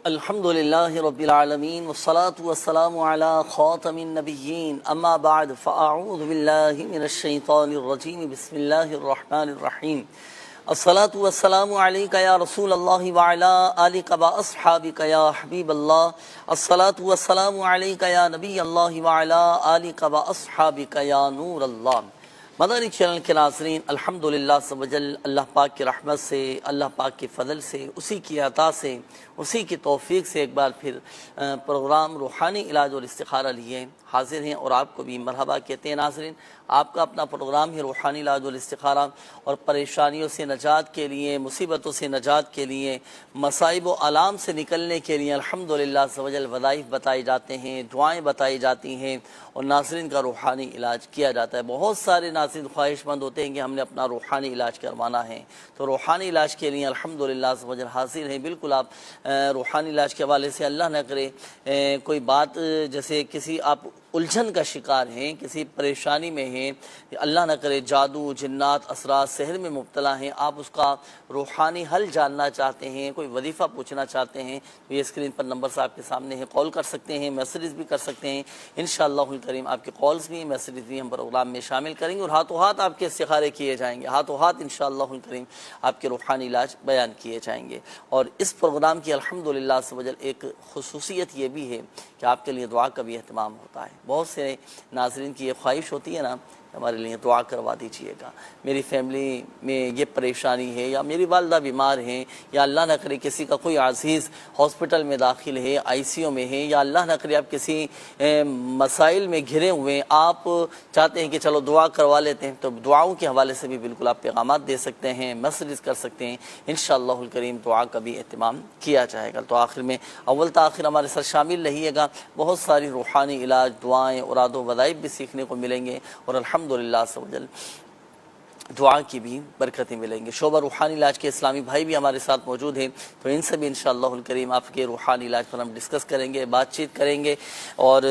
الحمد لله رب العالمين والصلاة والسلام على خاتم النبيين أما بعد فأعوذ بالله من الشيطان الرجيم بسم الله الرحمن الرحيم الصلاة والسلام عليك يا رسول الله وعلى آلك وأصحابك يا حبيب الله الصلاة والسلام عليك يا نبي الله وعلى آلك وأصحابك يا نور الله مدنی چینل کے ناظرین، الحمدللہ سب وجل اللہ پاک کی رحمت سے، اللہ پاک کے فضل سے، اسی کی عطا سے، اسی کی توفیق سے ایک بار پھر پروگرام روحانی علاج اور استخارہ لیے حاضر ہیں اور آپ کو بھی مرحبا کہتے ہیں۔ ناظرین، آپ کا اپنا پروگرام ہے روحانی علاج اور استخارہ، اور پریشانیوں سے نجات کے لیے، مصیبتوں سے نجات کے لیے، مصائب و آلام سے نکلنے کے لیے الحمدللہ سب وجل وظائف بتائے جاتے ہیں، دعائیں بتائی جاتی ہیں اور ناظرین کا روحانی علاج کیا جاتا ہے۔ بہت سارے ناظرین خواہش مند ہوتے ہیں کہ ہم نے اپنا روحانی علاج کروانا ہے، تو روحانی علاج کے لیے الحمدللہ سب وجل حاضر ہیں۔ بالکل آپ روحانی علاج کے حوالے سے اللہ نہ کرے کوئی بات، جیسے کسی آپ الجھن کا شکار ہیں، کسی پریشانی میں ہیں، اللہ نہ کرے جادو، جنات، اسرار، سحر میں مبتلا ہیں، آپ اس کا روحانی حل جاننا چاہتے ہیں، کوئی وظیفہ پوچھنا چاہتے ہیں، تو یہ اسکرین پر نمبر سے آپ کے سامنے ہے، کال کر سکتے ہیں، میسیجز بھی کر سکتے ہیں۔ انشاءاللہ الکریم آپ کے کالز بھی، میسیجز بھی ہم پروگرام میں شامل کریں گے اور ہاتھوں ہاتھ آپ کے استخارے کیے جائیں گے، ہاتھوں ہاتھ انشاءاللہ الکریم آپ کے روحانی علاج بیان کیے جائیں گے۔ اور اس پروگرام کی الحمدللہ سے وجل ایک خصوصیت یہ بھی ہے کہ آپ کے لیے دعا کا بھی اہتمام ہوتا ہے۔ بہت سے ناظرین کی یہ خواہش ہوتی ہے نا، ہمارے لیے دعا کروا دیجئے گا، میری فیملی میں یہ پریشانی ہے، یا میری والدہ بیمار ہیں، یا اللہ نہ کرے کسی کا کوئی عزیز ہاسپٹل میں داخل ہے، آئی سی یو میں ہے، یا اللہ نہ کرے آپ کسی مسائل میں گھرے ہوئے ہیں، آپ چاہتے ہیں کہ چلو دعا کروا لیتے ہیں، تو دعاؤں کے حوالے سے بھی بالکل آپ پیغامات دے سکتے ہیں، میسیجز کر سکتے ہیں، انشاءاللہ الکریم دعا کا بھی اہتمام کیا جائے گا۔ تو آخر میں اول تاخیر ہمارے ساتھ شامل رہیے گا، بہت ساری روحانی علاج، دعائیں، اوراد و وظائف بھی سیکھنے کو ملیں گے اور الحمدللہ سے وجل دعا کی بھی برکتیں ملیں گے۔ شعبہ روحانی علاج کے اسلامی بھائی بھی ہمارے ساتھ موجود ہیں، تو ان سے بھی انشاءاللہ الکریم آپ کے روحانی علاج پر ہم ڈسکس کریں گے، بات چیت کریں گے اور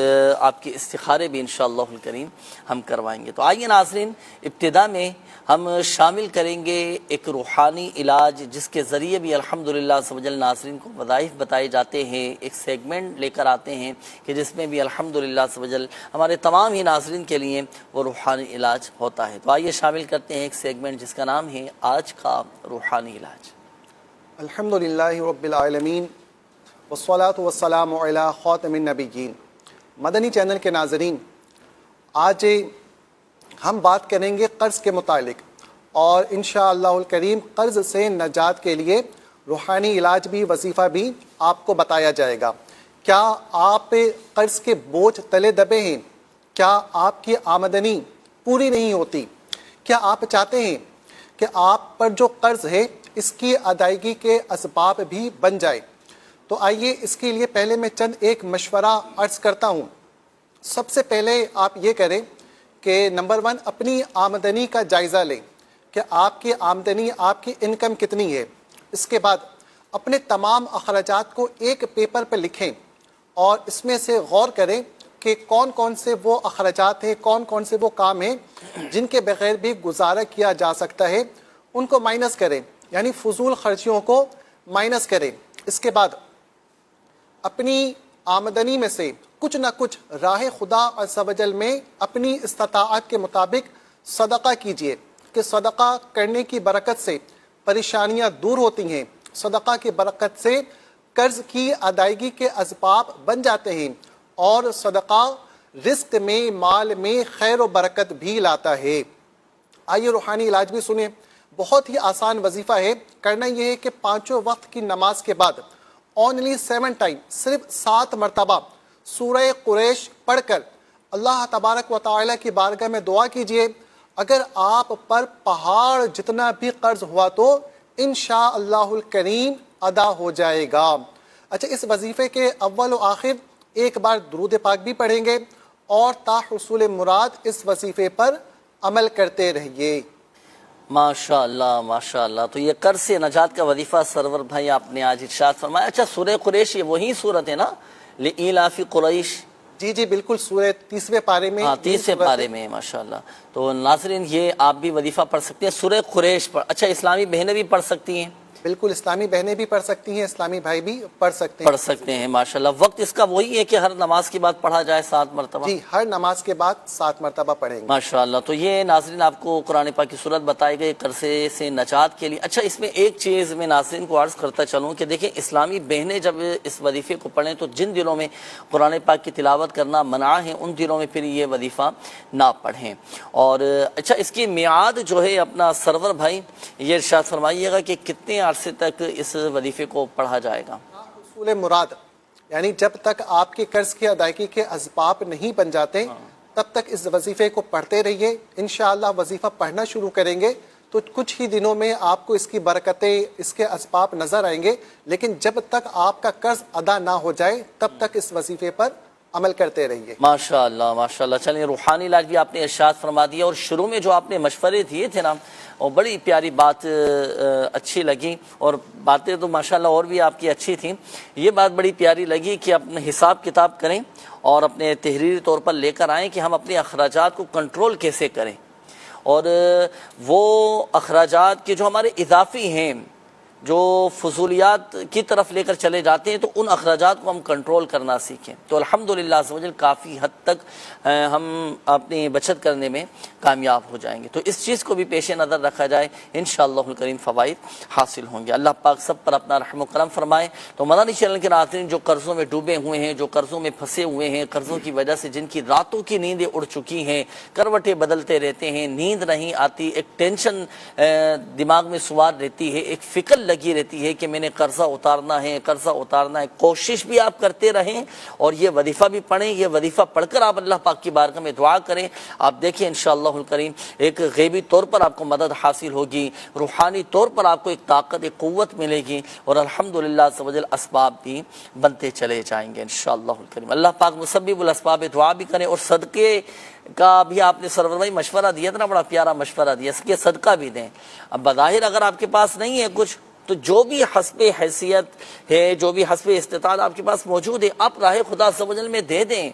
آپ کے استخارے بھی انشاءاللہ الکریم ہم کروائیں گے۔ تو آئیے ناظرین، ابتدا میں ہم شامل کریں گے ایک روحانی علاج جس کے ذریعے بھی الحمدللہ سب وجل ناظرین کو وظائف بتائے جاتے ہیں، ایک سیگمنٹ لے کر آتے ہیں کہ جس میں بھی الحمدللہ سب وجل ہمارے تمام ہی ناظرین کے لیے وہ روحانی علاج ہوتا ہے۔ تو آئیے شامل کرتے ہیں ایک سیگمنٹ جس کا نام ہے آج کا روحانی علاج۔ الحمدللہ رب العالمین والصلاة والسلام علی خاتم النبیین۔ مدنی چینل کے ناظرین، آج ہم بات کریں گے قرض کے متعلق، اور انشاءاللہ الکریم قرض سے نجات کے لیے روحانی علاج بھی، وظیفہ بھی آپ کو بتایا جائے گا۔ کیا آپ قرض کے بوجھ تلے دبے ہیں؟ کیا آپ کی آمدنی پوری نہیں ہوتی؟ کیا آپ چاہتے ہیں کہ آپ پر جو قرض ہے اس کی ادائیگی کے اسباب بھی بن جائے؟ تو آئیے اس کے لیے پہلے میں چند ایک مشورہ عرض کرتا ہوں۔ سب سے پہلے آپ یہ کریں کہ نمبر 1 اپنی آمدنی کا جائزہ لیں کہ آپ کی آمدنی، آپ کی انکم کتنی ہے۔ اس کے بعد اپنے تمام اخراجات کو ایک پیپر پر لکھیں اور اس میں سے غور کریں کہ کون کون سے وہ اخراجات ہیں، کون کون سے وہ کام ہیں جن کے بغیر بھی گزارا کیا جا سکتا ہے، ان کو مائنس کریں، یعنی فضول خرچیوں کو مائنس کریں۔ اس کے بعد اپنی آمدنی میں سے کچھ نہ کچھ راہ خدا عز و جل میں اپنی استطاعت کے مطابق صدقہ کیجئے، کہ صدقہ کرنے کی برکت سے پریشانیاں دور ہوتی ہیں، صدقہ کی برکت سے قرض کی ادائیگی کے اسباب بن جاتے ہیں، اور صدقہ رزق میں، مال میں خیر و برکت بھی لاتا ہے۔ آئیے روحانی علاج بھی سنیں، بہت ہی آسان وظیفہ ہے۔ کرنا یہ ہے کہ 5 وقت کی نماز کے بعد اونلی 7 ٹائم، صرف 7 مرتبہ سورہ قریش پڑھ کر اللہ تبارک و تعالیٰ کی بارگاہ میں دعا کیجئے۔ اگر آپ پر پہاڑ جتنا بھی قرض ہوا تو انشاءاللہ الکریم ادا ہو جائے گا۔ اچھا، اس وظیفے کے اول و آخر ایک بار درود پاک بھی پڑھیں گے، اور تا حصول مراد اس وظیفے پر عمل کرتے رہیے۔ ماشاءاللہ ماشاءاللہ۔ تو یہ قرض سے نجات کا وظیفہ سرور بھائی آپ نے آج ارشاد فرمایا۔ اچھا، سورہ قریش یہ وہی صورت ہے نا، لإیلاف قریش؟ جی جی بالکل، سورہ 30ویں پارے میں، 30ویں پارے میں، ماشاءاللہ۔ تو ناظرین یہ آپ بھی وظیفہ پڑھ سکتے ہیں سورہ قریش پر۔ اچھا، اسلامی بہنیں بھی پڑھ سکتی ہیں؟ بالکل اسلامی بہنیں بھی پڑھ سکتی ہیں، اسلامی بھائی بھی پڑھ سکتے ہیں ماشاءاللہ۔ وقت اس کا وہی ہے کہ ہر نماز کے بعد پڑھا جائے 7 مرتبہ؟ جی، ہر نماز کے بعد 7 مرتبہ پڑھیں گے ماشاءاللہ۔ تو یہ ناظرین آپ کو قرآن پاک کی صورت بتائی گئی قرضے سے نجات کے لیے۔ اچھا، اس میں ایک چیز میں ناظرین کو عرض کرتا چلوں کہ دیکھیں اسلامی بہنیں جب اس وظیفے کو پڑھیں تو جن دلوں میں قرآن پاک کی تلاوت کرنا منع ہے ان دلوں میں پھر یہ وظیفہ نہ پڑھیں۔ اور اچھا، اس کی میعاد جو ہے اپنا سرور بھائی یہ ارشاد فرمائیے گا کہ کتنے عرصے تک اس وظیفے کو پڑھا جائے گا؟ حصول مراد یعنی جب تک آپ کے قرض کی ادائیگی کے اسباب نہیں بن جاتے تب تک اس وظیفے کو پڑھتے رہیے۔ انشاءاللہ وظیفہ پڑھنا شروع کریں گے تو کچھ ہی دنوں میں آپ کو اس کی برکتیں، اس کے اسباب نظر آئیں گے، لیکن جب تک آپ کا قرض ادا نہ ہو جائے تب تک اس وظیفے پر عمل کرتے رہیے۔ ماشاءاللہ ماشاءاللہ۔ چلیں، روحانی علاج بھی آپ نے ارشاد فرما دیا، اور شروع میں جو آپ نے مشورے دیے تھے نا وہ بڑی پیاری بات اچھی لگی، اور باتیں تو ماشاءاللہ اور بھی آپ کی اچھی تھیں۔ یہ بات بڑی پیاری لگی کہ اپنے حساب کتاب کریں اور اپنے تحریری طور پر لے کر آئیں کہ ہم اپنے اخراجات کو کنٹرول کیسے کریں، اور وہ اخراجات کے جو ہمارے اضافی ہیں، جو فضولیات کی طرف لے کر چلے جاتے ہیں، تو ان اخراجات کو ہم کنٹرول کرنا سیکھیں تو الحمدللہ عز و جل کافی حد تک ہم اپنی بچت کرنے میں کامیاب ہو جائیں گے۔ تو اس چیز کو بھی پیش نظر رکھا جائے، انشاءاللہ الکریم فوائد حاصل ہوں گے۔ اللہ پاک سب پر اپنا رحم و کرم فرمائے۔ تو مدنی چینل کے ناظرین جو قرضوں میں ڈوبے ہوئے ہیں، جو قرضوں میں پھنسے ہوئے ہیں، قرضوں کی وجہ سے جن کی راتوں کی نیندیں اڑ چکی ہیں، کروٹیں بدلتے رہتے ہیں، نیند نہیں آتی، ایک ٹینشن دماغ میں سوار رہتی ہے، ایک فکر لگی رہتی ہے کہ میں نے قرضہ اتارنا ہے، قرضہ اتارنا ہے، کوشش بھی آپ کرتے رہیں اور یہ وظیفہ بھی پڑھیں۔ یہ وظیفہ پڑھ کر آپ اللہ پاک کی بارگاہ میں دعا کریں، آپ دیکھیں انشاءاللہ الکریم ایک غیبی طور پر آپ کو مدد حاصل ہوگی، روحانی طور پر آپ کو ایک طاقت، ایک قوت ملے گی، اور الحمدللہ عز و جل اسباب بھی بنتے چلے جائیں گے انشاءاللہ الکریم۔ اللہ پاک مسبب الاسباب دعا بھی کریں، اور صدقے کا بھی آپ نے سرور بھائی مشورہ دیا تھا نا، بڑا پیارا مشورہ دیا، اس کے صدقہ بھی دیں۔ اب بظاہر اگر آپ کے پاس نہیں ہے کچھ تو جو بھی حسب حیثیت ہے، جو بھی حسب استطاعت آپ کے پاس موجود ہے، آپ راہ خدا عز و جل میں دے دیں،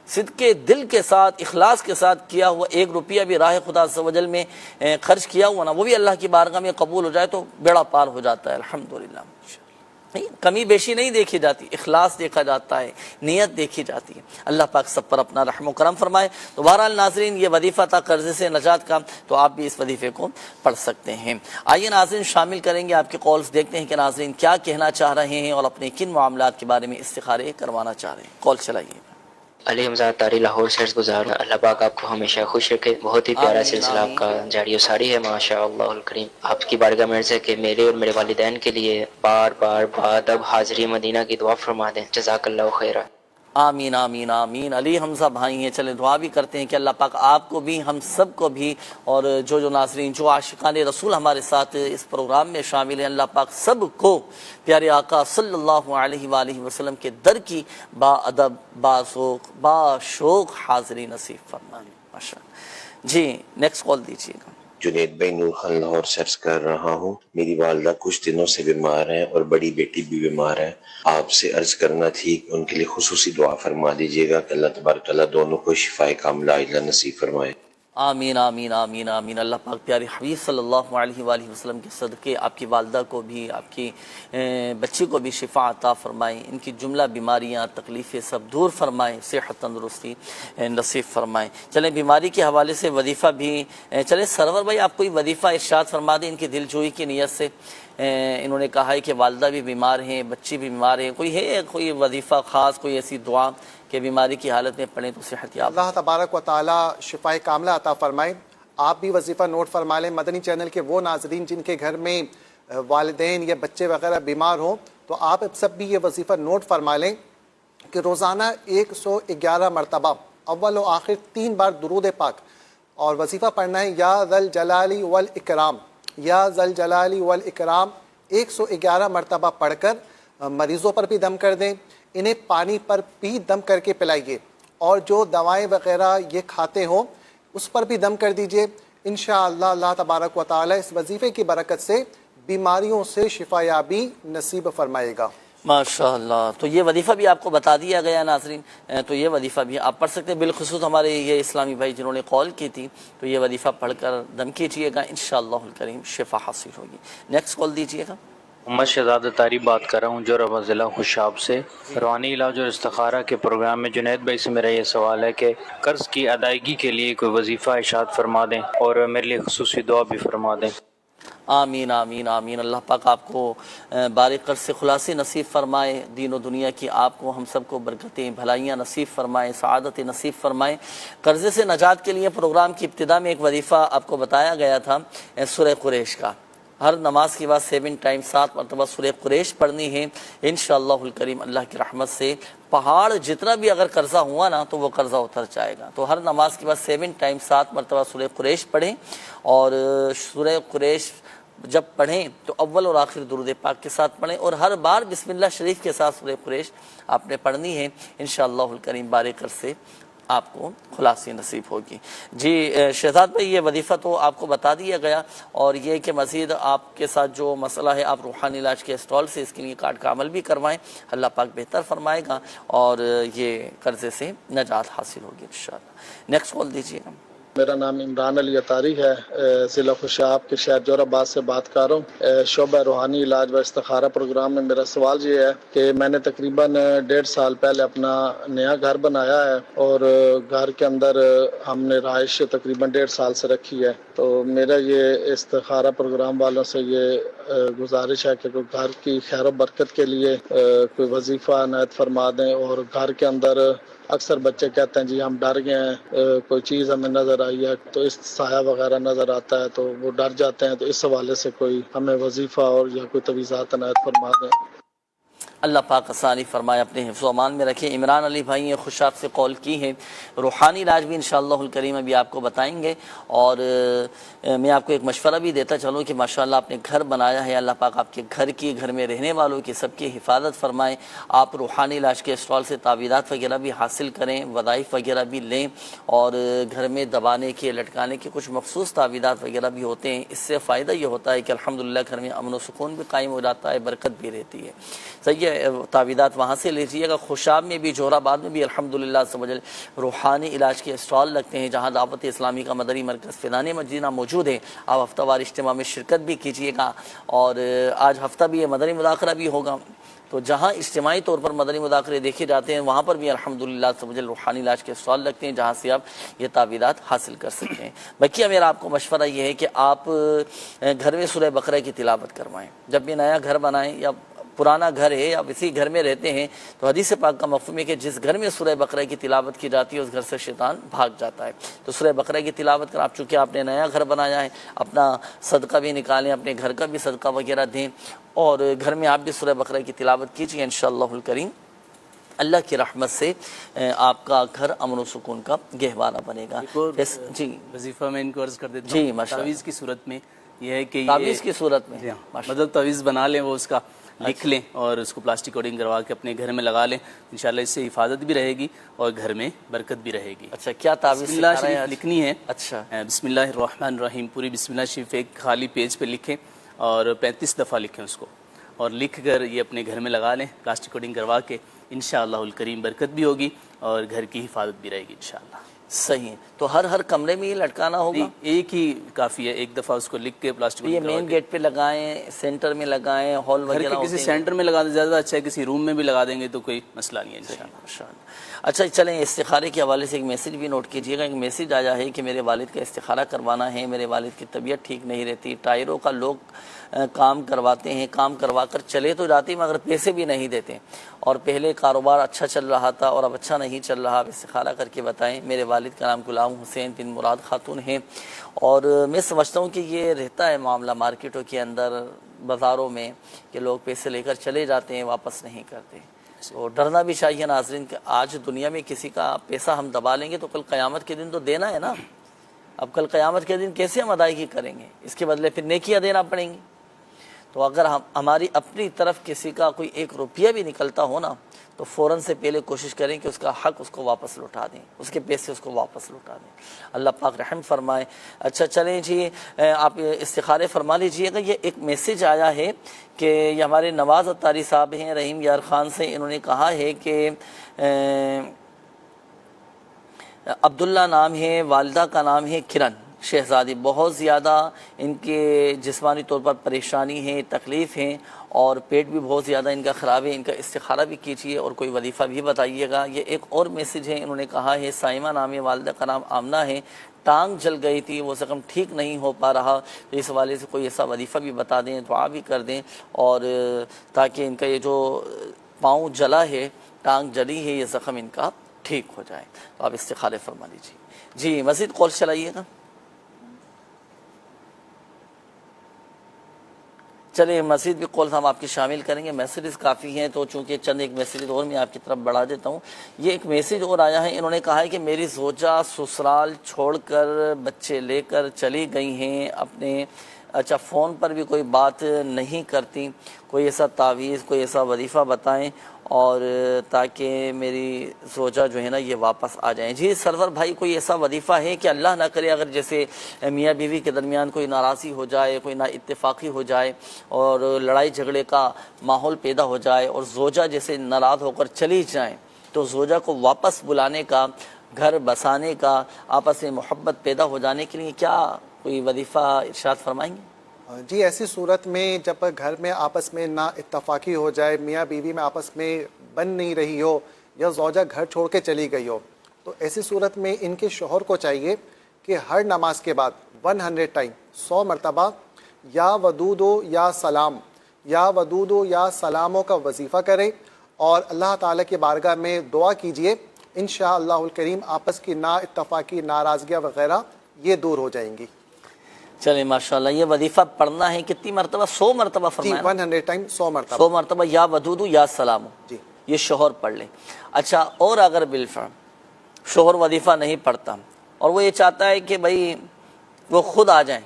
صدق دل کے ساتھ، اخلاص کے ساتھ کیا ہوا 1 روپیہ بھی راہ خدا عز و جل میں خرچ کیا ہوا نا، وہ بھی اللہ کی بارگاہ میں قبول ہو جائے تو بیڑا پار ہو جاتا ہے الحمدللہ۔ کمی بیشی نہیں دیکھی جاتی، اخلاص دیکھا جاتا ہے، نیت دیکھی جاتی ہے۔ اللہ پاک سب پر اپنا رحم و کرم فرمائے۔ تو بہرحال ناظرین یہ وظیفہ تھا قرضے سے نجات کا، تو آپ بھی اس وظیفے کو پڑھ سکتے ہیں۔ آئیے ناظرین شامل کریں گے آپ کے کالز، دیکھتے ہیں کہ ناظرین کیا کہنا چاہ رہے ہیں اور اپنے کن معاملات کے بارے میں استخارے کروانا چاہ رہے ہیں۔ کال چلائیے۔ علی حمزہ تاری لاہور سے عرض گزار ہوں، اللہ پاک آپ کو ہمیشہ خوش رکھے۔ بہت ہی پیارا سلسلہ آپ کا جاری و ساری ہے ماشاء اللہ الکریم۔ آپ کی بارگاہ میں عرض ہے کہ میرے اور میرے والدین کے لیے بار بار بعد اب حاضری مدینہ کی دعا فرما دیں، جزاک اللہ خیرہ۔ آمین آمین آمین۔ علی حمزہ بھائی ہیں، چلیں دعا بھی کرتے ہیں کہ اللہ پاک آپ کو بھی، ہم سب کو بھی، اور جو ناظرین جو عاشقان رسول ہمارے ساتھ اس پروگرام میں شامل ہیں، اللہ پاک سب کو پیارے آقا صلی اللہ علیہ وآلہ وسلم کے در کی با ادب، با ذوق، با شوق حاضری نصیب فرمائے۔ ماشاءاللہ جی، نیکسٹ کال دیجیے گا۔ جنید بھائی نور خان لاہور سے عرض کر رہا ہوں، میری والدہ کچھ دنوں سے بیمار ہیں اور بڑی بیٹی بھی بیمار ہے، آپ سے عرض کرنا تھی کہ ان کے لیے خصوصی دعا فرما دیجیے گا کہ اللہ تبارک تعالیٰ دونوں کو شفاء کاملہ عاجلہ نصیب فرمائے۔ آمین آمین آمین آمین۔ اللہ پاک پیارے حبیب صلی اللہ علیہ وآلہ وسلم کے صدقے آپ کی والدہ کو بھی، آپ کی بچی کو بھی شفا عطا فرمائیں، ان کی جملہ بیماریاں تکلیفیں سب دور فرمائیں، صحت تندرستی نصیب فرمائیں۔ چلیں بیماری کے حوالے سے وظیفہ بھی، چلیں سرور بھائی آپ کوئی وظیفہ ارشاد فرما دیں ان کی دل جوئی کی نیت سے۔ انہوں نے کہا ہے کہ والدہ بھی بیمار ہیں، بچی بھی بیمار ہیں، کوئی وظیفہ خاص، کوئی ایسی دعا کہ بیماری کی حالت میں پڑھیں تو صحت یاب۔ اللہ تبارک و تعالی شفاء کاملہ عطا فرمائے۔ آپ بھی وظیفہ نوٹ فرما لیں۔ مدنی چینل کے وہ ناظرین جن کے گھر میں والدین یا بچے وغیرہ بیمار ہوں تو آپ سب بھی یہ وظیفہ نوٹ فرما لیں کہ روزانہ 111 مرتبہ اول و آخر 3 بار درود پاک اور وظیفہ پڑھنا ہے، یا ذل جلالی والاکرام، یا ذل جلالی والاکرام 111 مرتبہ پڑھ کر مریضوں پر بھی دم کر دیں، انہیں پانی پر بھی دم کر کے پلائیے، اور جو دوائیں وغیرہ یہ کھاتے ہوں اس پر بھی دم کر دیجئے۔ انشاءاللہ اللہ تبارک و تعالی اس وظیفے کی برکت سے بیماریوں سے شفا یابی نصیب فرمائے گا۔ ماشاءاللہ۔ تو یہ وظیفہ بھی آپ کو بتا دیا گیا ناظرین، تو یہ وظیفہ بھی آپ پڑھ سکتے ہیں، بالخصوص ہمارے یہ اسلامی بھائی جنہوں نے کال کی تھی، تو یہ وظیفہ پڑھ کر دم کیجیے گا، انشاءاللہ الکریم شفا حاصل ہوگی۔ نیکسٹ کال دیجیے گا۔ محمد شہزاد طاری بات کر رہا ہوں جو ربا ضلع خوشاب سے۔ روحانی علاج اور استخارہ کے پروگرام میں جنید بھائی سے میرا یہ سوال ہے کہ قرض کی ادائیگی کے لیے کوئی وظیفہ ارشاد فرما دیں اور میرے لیے خصوصی دعا بھی فرما دیں۔ آمین آمین آمین۔ اللہ پاک آپ کو بارک قرض سے خلاصی نصیب فرمائے، دین و دنیا کی آپ کو ہم سب کو برکتیں بھلائیاں نصیب فرمائے، سعادت نصیب فرمائے۔ قرضے سے نجات کے لیے پروگرام کی ابتدا میں ایک وظیفہ آپ کو بتایا گیا تھا سورہ قریش کا۔ ہر نماز کے بعد 7 ٹائم 7 مرتبہ سورہ قریش پڑھنی ہے انشاءاللہ الکریم۔ اللہ کی رحمت سے پہاڑ جتنا بھی اگر قرضہ ہوا نا تو وہ قرضہ اتر جائے گا۔ تو ہر نماز کے بعد 7 ٹائم 7 مرتبہ سورہ قریش پڑھیں، اور سورہ قریش جب پڑھیں تو اول اور آخر درود پاک کے ساتھ پڑھیں، اور ہر بار بسم اللہ شریف کے ساتھ سورہ قریش آپ نے پڑھنی ہے انشاءاللہ الکریم۔ بارک قرض سے آپ کو خلاصی نصیب ہوگی۔ جی شہزاد بھائی، یہ وظیفہ تو آپ کو بتا دیا گیا، اور یہ کہ مزید آپ کے ساتھ جو مسئلہ ہے آپ روحانی علاج کے اسٹال سے اس کے لیے کارڈ کا عمل بھی کروائیں، اللہ پاک بہتر فرمائے گا اور یہ قرضے سے نجات حاصل ہوگی انشاءاللہ۔ نیکسٹ کال دیجیے گا۔ میرا نام عمران علی اطاری ہے، ضلع خوشاب کے شہر جور آباد سے بات کر رہا ہوں۔ شعبہ روحانی علاج و استخارہ پروگرام میں میرا سوال یہ ہے کہ میں نے تقریباً 1.5 سال پہلے اپنا نیا گھر بنایا ہے، اور گھر کے اندر ہم نے رہائش تقریباً 1.5 سال سے رکھی ہے۔ تو میرا یہ استخارہ پروگرام والوں سے یہ گزارش ہے کہ کوئی گھر کی خیر و برکت کے لیے کوئی وظیفہ عنایت فرما دیں، اور گھر کے اندر اکثر بچے کہتے ہیں جی ہم ڈر گئے ہیں، کوئی چیز ہمیں نظر آئی ہے تو اس سایہ وغیرہ نظر آتا ہے تو وہ ڈر جاتے ہیں، تو اس حوالے سے کوئی ہمیں وظیفہ اور یا کوئی تویزات عنایت فرما دیں۔ اللہ پاک آسانی فرمائے، اپنے حفظ و امان میں رکھیں۔ عمران علی بھائی نے خوشاب سے کال کی ہے، روحانی علاج بھی انشاءاللہ الکریم ابھی آپ کو بتائیں گے، اور میں آپ کو ایک مشورہ بھی دیتا چلوں کہ ماشاءاللہ آپ نے گھر بنایا ہے، اللہ پاک آپ کے گھر کی، گھر میں رہنے والوں کی سب کی حفاظت فرمائے۔ آپ روحانی علاج کے اسٹال سے تعویذات وغیرہ بھی حاصل کریں، وظائف وغیرہ بھی لیں، اور گھر میں دبانے کے لٹکانے کے کچھ مخصوص تعویذات وغیرہ بھی ہوتے ہیں۔ اس سے فائدہ یہ ہوتا ہے کہ الحمدللہ گھر میں امن و سکون بھی قائم ہو جاتا ہے، برکت بھی رہتی ہے۔ صحیح ہے، تعویذات وہاں سے لیجیے گا۔ خوشاب میں بھی، جوہر آباد میں بھی الحمدللہ سمجھ روحانی علاج کے اسٹال لگتے ہیں، جہاں دعوت اسلامی کا مدری مرکز فیضان مدینہ موجود ہے۔ آپ ہفتہ وار اجتماع میں شرکت بھی کیجیے گا، اور آج ہفتہ بھی یہ مدنی مذاکرہ بھی ہوگا، تو جہاں اجتماعی طور پر مدنی مذاکرے دیکھے جاتے ہیں وہاں پر بھی الحمدللہ سمجھ روحانی علاج کے اسٹال لگتے ہیں، جہاں سے آپ یہ تعویذات حاصل کر سکتے ہیں۔ بقیہ میرا آپ کو مشورہ یہ ہے کہ آپ گھر میں سورہ بقرہ کی تلاوت کروائیں۔ جب بھی نیا گھر بنائیں یا پرانا گھر ہے یا اسی گھر میں رہتے ہیں تو حدیث پاک کا مفہوم ہے کہ جس گھر میں سورہ بقرہ کی تلاوت کی جاتی ہے اس گھر سے شیطان بھاگ جاتا ہے۔ تو سورہ بقرہ کی تلاوت کر، آپ چونکہ آپ نے نیا گھر بنایا ہے، اپنا صدقہ بھی نکالیں، اپنے گھر کا بھی صدقہ وغیرہ دیں، اور گھر میں آپ بھی سورہ بقرہ کی تلاوت کیجیے انشاءاللہ الکریم۔ اللہ کی رحمت سے آپ کا گھر امن و سکون کا گہوارہ بنے گا۔ جی وظیفہ میں ان کو عرض کر دیتا ہوں۔ جی ماشاءاللہ، تعویذ کی صورت میں یہ ہے کہ تعویذ کی صورت میں مطلب تعویذ بنا لیں، وہ اس کا لکھ لیں اور اس کو پلاسٹک کوڈنگ کروا کے اپنے گھر میں لگا لیں، انشاءاللہ اس سے حفاظت بھی رہے گی اور گھر میں برکت بھی رہے گی۔ اچھا، کیا تعویذ بسم اللہ شریف لکھنی ہے؟ اچھا، بسم اللہ الرحمن الرحیم، پوری بسم اللہ شریف ایک خالی پیج پہ لکھیں اور 35 دفعہ لکھیں اس کو، اور لکھ کر یہ اپنے گھر میں لگا لیں پلاسٹک کوڈنگ کروا کے، انشاءاللہ الکریم برکت بھی ہوگی اور گھر کی حفاظت بھی رہے گی انشاءاللہ۔ صحیح، تو ہر کمرے میں یہ لٹکانا ہوگا؟ ایک ہی کافی ہے، ایک دفعہ اس کو لکھ کے پلاسٹک، یہ مین گیٹ پہ لگائیں، سینٹر میں لگائیں، ہال وغیرہ کسی سینٹر میں لگا دیں زیادہ اچھا ہے، کسی روم میں بھی لگا دیں گے تو کوئی مسئلہ نہیں ہے انشاءاللہ۔ اچھا چلیں، استخارے کے حوالے سے ایک میسج بھی نوٹ کیجیے گا۔ ایک میسج آیا ہے کہ میرے والد کا استخارہ کروانا ہے، میرے والد کی طبیعت ٹھیک نہیں رہتی، ٹائروں کا لوگ کام کرواتے ہیں، کام کروا کر چلے تو جاتے ہیں مگر پیسے بھی نہیں دیتے، اور پہلے کاروبار اچھا چل رہا تھا اور اب اچھا نہیں چل رہا، آپ استخارہ کر کے بتائیں۔ میرے والد کا نام غلام حسین بن مراد خاتون ہے، اور میں سمجھتا ہوں کہ یہ رہتا ہے معاملہ مارکیٹوں کے اندر، بازاروں میں، کہ لوگ پیسے لے کر چلے جاتے ہیں، واپس نہیں کرتے۔ تو ڈرنا بھی چاہیے ناظرین کہ آج دنیا میں کسی کا پیسہ ہم دبا لیں گے تو کل قیامت کے دن تو دینا ہے نا، اب کل قیامت کے دن کیسے ہم ادائیگی کریں گے؟ اس کے بدلے پھر نیکیاں دینا پڑیں گی۔ تو اگر ہماری اپنی طرف کسی کا کوئی 1 روپیہ بھی نکلتا ہو نا تو فوراً سے پہلے کوشش کریں کہ اس کا حق اس کو واپس لوٹا دیں، اس کے پیسے اس کو واپس لوٹا دیں، اللہ پاک رحم فرمائے۔ اچھا چلیں جی، آپ استخارے فرما لیجئے گا۔ یہ ایک میسج آیا ہے کہ یہ ہمارے نواز اتاری صاحب ہیں رحیم یار خان سے، انہوں نے کہا ہے کہ عبداللہ نام ہے، والدہ کا نام ہے کرن، شہزادی بہت زیادہ ان کے جسمانی طور پر پریشانی ہے، تکلیف ہیں، اور پیٹ بھی بہت زیادہ ان کا خراب ہے، ان کا استخارہ بھی کیجیے اور کوئی وظیفہ بھی بتائیے گا۔ یہ ایک اور میسج ہے، انہوں نے کہا ہے سائمہ نامی والدہ کا نام آمنہ ہے، ٹانگ جل گئی تھی، وہ زخم ٹھیک نہیں ہو پا رہا، تو اس حوالے سے کوئی ایسا وظیفہ بھی بتا دیں، دعا بھی کر دیں، اور تاکہ ان کا یہ جو پاؤں جلا ہے، ٹانگ جلی ہے، یہ زخم ان کا ٹھیک ہو جائے۔ تو آپ استخارے فرما لیجیے۔ جی مزید کال چلائیے گا۔ چلیے مزید بھی کالز ہم آپ کی شامل کریں گے، میسیجز کافی ہیں تو چونکہ چند ایک میسیج اور میں آپ کی طرف بڑھا دیتا ہوں۔ یہ ایک میسیج اور آیا ہے، انہوں نے کہا ہے کہ میری زوجہ سسرال چھوڑ کر بچے لے کر چلی گئی ہیں، اپنے فون پر بھی کوئی بات نہیں کرتی، کوئی ایسا تعویذ کوئی ایسا وظیفہ بتائیں اور تاکہ میری زوجہ جو ہے نا یہ واپس آ جائیں۔ جی سرور بھائی، کوئی ایسا وظیفہ ہے کہ اللہ نہ کرے اگر جیسے میاں بیوی کے درمیان کوئی ناراضی ہو جائے، کوئی نا اتفاقی ہو جائے اور لڑائی جھگڑے کا ماحول پیدا ہو جائے اور زوجہ جیسے ناراض ہو کر چلی جائیں، تو زوجہ کو واپس بلانے کا، گھر بسانے کا، آپس میں محبت پیدا ہو جانے کے لیے کیا کوئی وظیفہ ارشاد فرمائیں گے؟ جی ایسی صورت میں جب گھر میں آپس میں نا اتفاقی ہو جائے، میاں بیوی میں آپس میں بن نہیں رہی ہو یا زوجہ گھر چھوڑ کے چلی گئی ہو، تو ایسی صورت میں ان کے شوہر کو چاہیے کہ ہر نماز کے بعد 100 ٹائم 100 مرتبہ یا ودودو یا سلام یا ودودو یا سلاموں کا وظیفہ کریں اور اللہ تعالیٰ کی بارگاہ میں دعا کیجئے، انشاءاللہ الکریم آپس کی نا اتفاقی، ناراضگیاں وغیرہ یہ دور ہو جائیں گی۔ چلیں ماشاءاللہ، یہ وظیفہ پڑھنا ہے کتنی مرتبہ؟ 100 مرتبہ فرمایا؟ 100 ٹائم 100 مرتبہ 100 مرتبہ یا ودودو یا سلامو، جی یہ شوہر پڑھ لیں۔ اچھا، اور اگر بالفعل شوہر وظیفہ نہیں پڑھتا اور وہ یہ چاہتا ہے کہ بھائی وہ خود آ جائیں،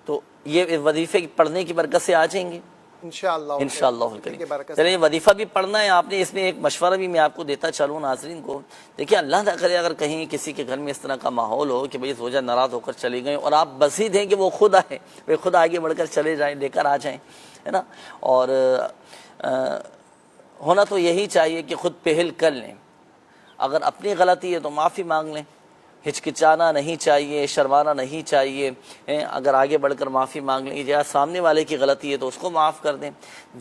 تو یہ وظیفے پڑھنے کی برکت سے آ جائیں گے انشاءاللہ الکریم۔ چلیے وظیفہ بھی پڑھنا ہے آپ نے، اس میں ایک مشورہ بھی میں آپ کو دیتا چلوں ناظرین کو۔ دیکھیں اللہ نہ کرے اگر کہیں کسی کے گھر میں اس طرح کا ماحول ہو کہ بھئی زوجہ ناراض ہو کر چلی گئیں اور آپ بسید ہیں کہ وہ خود آئے، وہ خود آگے بڑھ کر چلے جائیں، لے کر آ جائیں، ہے نا، اور ہونا تو یہی چاہیے کہ خود پہل کر لیں، اگر اپنی غلطی ہے تو معافی مانگ لیں، ہچکچانا نہیں چاہیے، شرمانا نہیں چاہیے، اگر آگے بڑھ کر معافی مانگ لیں یا سامنے والے کی غلطی ہے تو اس کو معاف کر دیں،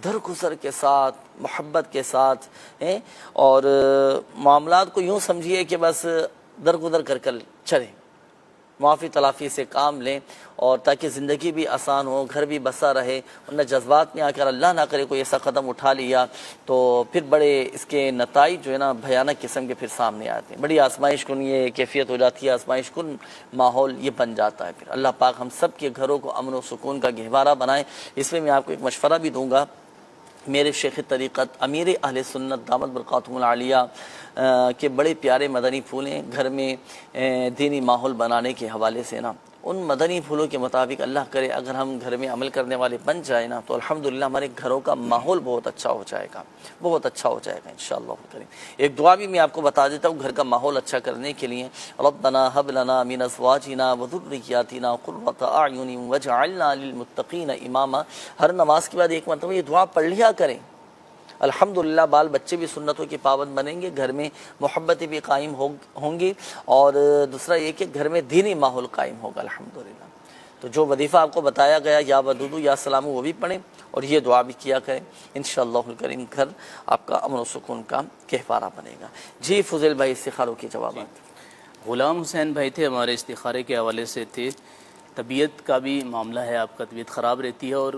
درگزر کے ساتھ، محبت کے ساتھ، اور معاملات کو یوں سمجھیے کہ بس درگزر کر کر چلیں، معافی تلافی سے کام لیں، اور تاکہ زندگی بھی آسان ہو، گھر بھی بسا رہے، ورنہ جذبات میں آ کر اللہ نہ کرے کوئی ایسا قدم اٹھا لیا تو پھر بڑے اس کے نتائج جو ہے نا بھیانک قسم کے پھر سامنے آتے ہیں، بڑی آزمائش کن یہ کیفیت ہو جاتی ہے، آزمائش کن ماحول یہ بن جاتا ہے۔ پھر اللہ پاک ہم سب کے گھروں کو امن و سکون کا گہوارہ بنائے۔ اس میں آپ کو ایک مشورہ بھی دوں گا، میرے شیخ طریقت امیر اہل سنت دامت برکاتہم العالیہ کے بڑے پیارے مدنی پھول ہیں، گھر میں دینی ماحول بنانے کے حوالے سے نا، ان مدنی پھولوں کے مطابق اللہ کرے اگر ہم گھر میں عمل کرنے والے بن جائیں نا تو الحمدللہ ہمارے گھروں کا ماحول بہت اچھا ہو جائے گا، بہت اچھا ہو جائے گا انشاءاللہ کریم۔ ایک دعا بھی میں آپ کو بتا دیتا ہوں گھر کا ماحول اچھا کرنے کے لیے، ربنا هب لنا من ازواجنا وذرياتنا قرۃ اعین واجعلنا للمتقین اماما۔ ہر نماز کے بعد ایک مرتبہ یہ دعا پڑھ لیا کریں، الحمدللہ بال بچے بھی سنتوں کے پابند بنیں گے، گھر میں محبتیں بھی قائم ہوں گی، اور دوسرا یہ کہ گھر میں دینی ماحول قائم ہوگا الحمدللہ۔ تو جو وظیفہ آپ کو بتایا گیا یا ودودو یا سلام وہ بھی پڑھیں اور یہ دعا بھی کیا کریں، انشاءاللہ الکریم گھر آپ کا امن و سکون کا گہوارہ بنے گا۔ جی فضیل بھائی استخاروں کے جوابات۔ غلام حسین بھائی تھے ہمارے استخارے کے حوالے سے تھے، طبیعت کا بھی معاملہ ہے، آپ کا طبیعت خراب رہتی ہے اور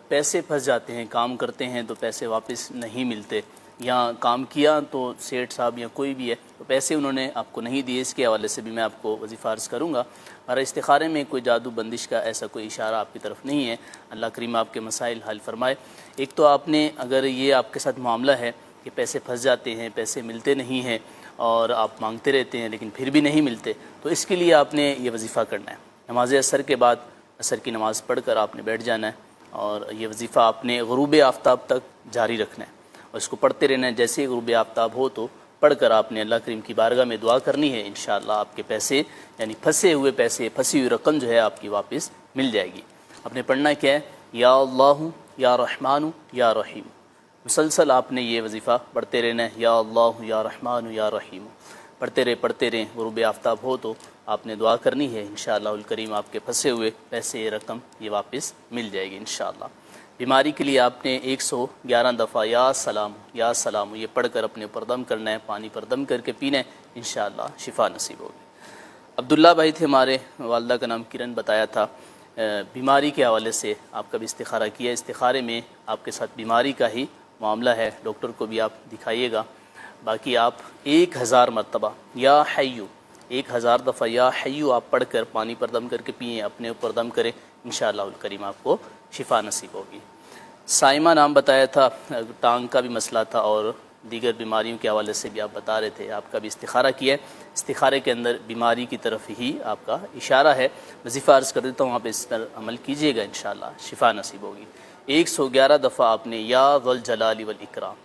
پیسے پھنس جاتے ہیں، کام کرتے ہیں تو پیسے واپس نہیں ملتے، یا کام کیا تو سیٹھ صاحب یا کوئی بھی ہے تو پیسے انہوں نے آپ کو نہیں دیے، اس کے حوالے سے بھی میں آپ کو وظیفہ عرض کروں گا۔ ہمارے استخارے میں کوئی جادو بندش کا ایسا کوئی اشارہ آپ کی طرف نہیں ہے، اللہ کریم آپ کے مسائل حل فرمائے۔ ایک تو آپ نے اگر یہ آپ کے ساتھ معاملہ ہے کہ پیسے پھنس جاتے ہیں، پیسے ملتے نہیں ہیں اور آپ مانگتے رہتے ہیں لیکن پھر بھی نہیں ملتے، تو اس کے لیے آپ نے یہ وظیفہ کرنا ہے۔ نماز عصر کے بعد عصر کی نماز پڑھ کر آپ نے بیٹھ جانا ہے اور یہ وظیفہ آپ نے غروب آفتاب تک جاری رکھنا ہے اور اس کو پڑھتے رہنا ہے، جیسے ہی غروب آفتاب ہو تو پڑھ کر آپ نے اللہ کریم کی بارگاہ میں دعا کرنی ہے، انشاءاللہ آپ کے پیسے یعنی پھنسے ہوئے پیسے، پھنسی ہوئی رقم جو ہے آپ کی واپس مل جائے گی۔ آپ نے پڑھنا کیا ہے؟ یا اللہ یا رحمان یا رحیم، مسلسل آپ نے یہ وظیفہ پڑھتے رہنا ہے، یا اللہ یا رحمان یا رحیم۔ پڑھتے رہیں غروب آفتاب ہو تو آپ نے دعا کرنی ہے، انشاءاللہ الکریم آپ کے پھنسے ہوئے پیسے رقم یہ واپس مل جائے گی انشاءاللہ۔ بیماری کے لیے آپ نے 111 دفعہ یا سلام یہ پڑھ کر اپنے اوپر دم کرنا ہے، پانی پر دم کر کے پینا ہے، انشاءاللہ شفا نصیب ہوگی۔ عبداللہ بھائی تھے ہمارے، والدہ کا نام کرن بتایا تھا، بیماری کے حوالے سے آپ کا بھی استخارہ کیا، استخارے میں آپ کے ساتھ بیماری کا ہی معاملہ ہے، ڈاکٹر کو بھی آپ دکھائیے گا۔ باقی آپ 1000 مرتبہ یا حیو 1000 دفعہ یا حیو آپ پڑھ کر پانی پر دم کر کے پئیں، اپنے اوپر دم کریں، انشاءاللہ الکریم آپ کو شفا نصیب ہوگی۔ سائمہ نام بتایا تھا، ٹانگ کا بھی مسئلہ تھا اور دیگر بیماریوں کے حوالے سے بھی آپ بتا رہے تھے، آپ کا بھی استخارہ کیا ہے، استخارے کے اندر بیماری کی طرف ہی آپ کا اشارہ ہے۔ وظیفہ عرض کر دیتا ہوں، آپ اس پر عمل کیجئے گا، انشاءاللہ شفا نصیب ہوگی۔ 111 دفعہ آپ نے یا ذوالجلال والاکرام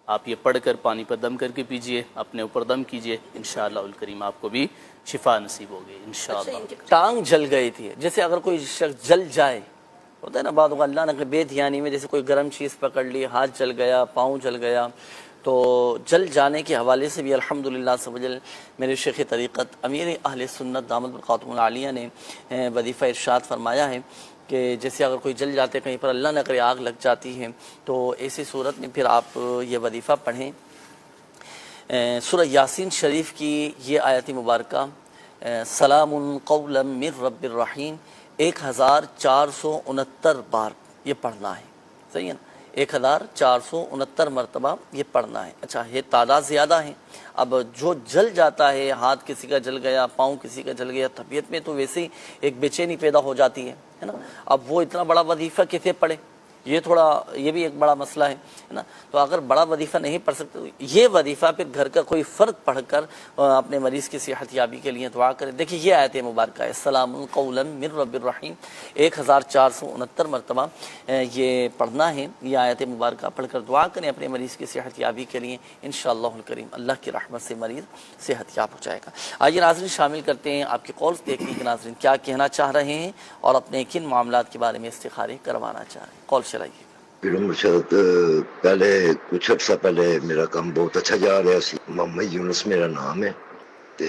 آپ یہ پڑھ کر پانی پر دم کر کے پیجئے، اپنے اوپر دم کیجئے، انشاءاللہ الکریم آپ کو بھی شفا نصیب ہوگی انشاءاللہ۔ ٹانگ جل گئی تھی، جیسے اگر کوئی شخص جل جائے، ہوتا ہے نا بعض اوقات اللہ نے بے دھیانی میں جیسے کوئی گرم چیز پکڑ لی، ہاتھ جل گیا، پاؤں جل گیا، تو جل جانے کے حوالے سے بھی الحمدللہ سبحان میرے شیخ طریقت امیر اہل سنت دامت برکاتہم العالیہ نے وظیفہ ارشاد فرمایا ہے کہ جیسے اگر کوئی جل جاتے کہیں پر اللہ نہ کرے آگ لگ جاتی ہے تو ایسی صورت میں پھر آپ یہ وظیفہ پڑھیں۔ سورہ یاسین شریف کی یہ آیت مبارکہ سلام قولا من رب الرحیم 1469 بار یہ پڑھنا ہے، صحیح ہے نا، 1469 مرتبہ یہ پڑھنا ہے۔ اچھا یہ تعداد زیادہ ہے، اب جو جل جاتا ہے، ہاتھ کسی کا جل گیا، پاؤں کسی کا جل گیا، طبیعت میں تو ویسے ہی ایک بے چینی پیدا ہو جاتی ہے نا، اب وہ اتنا بڑا وظیفہ کیسے پڑھے، یہ بھی ایک بڑا مسئلہ ہے نا، تو اگر بڑا وظیفہ نہیں پڑھ سکتے یہ وظیفہ پھر گھر کا کوئی فرد پڑھ کر اپنے مریض کی صحت یابی کے لیے دعا کرے۔ دیکھیے یہ آیت مبارکہ ہے سلام قولا من رب الرحیم 1469 مرتبہ یہ پڑھنا ہے، یہ آیت مبارکہ پڑھ کر دعا کریں اپنے مریض کی صحت یابی کے لیے، انشاءاللہ الکریم اللہ کی رحمت سے مریض صحت یاب ہو جائے گا۔ آئیے ناظرین شامل کرتے ہیں آپ کے قولز، دیکھنے کے ناظرین کیا کہنا چاہ رہے ہیں اور اپنے کن معاملات کے بارے میں استخارے کروانا چاہ رہے ہیں، قول چلائیے۔ پہلے کچھ عرصہ پہلے میرا کام بہت اچھا جا رہا سی، محمد یونس میرا نام ہے، تے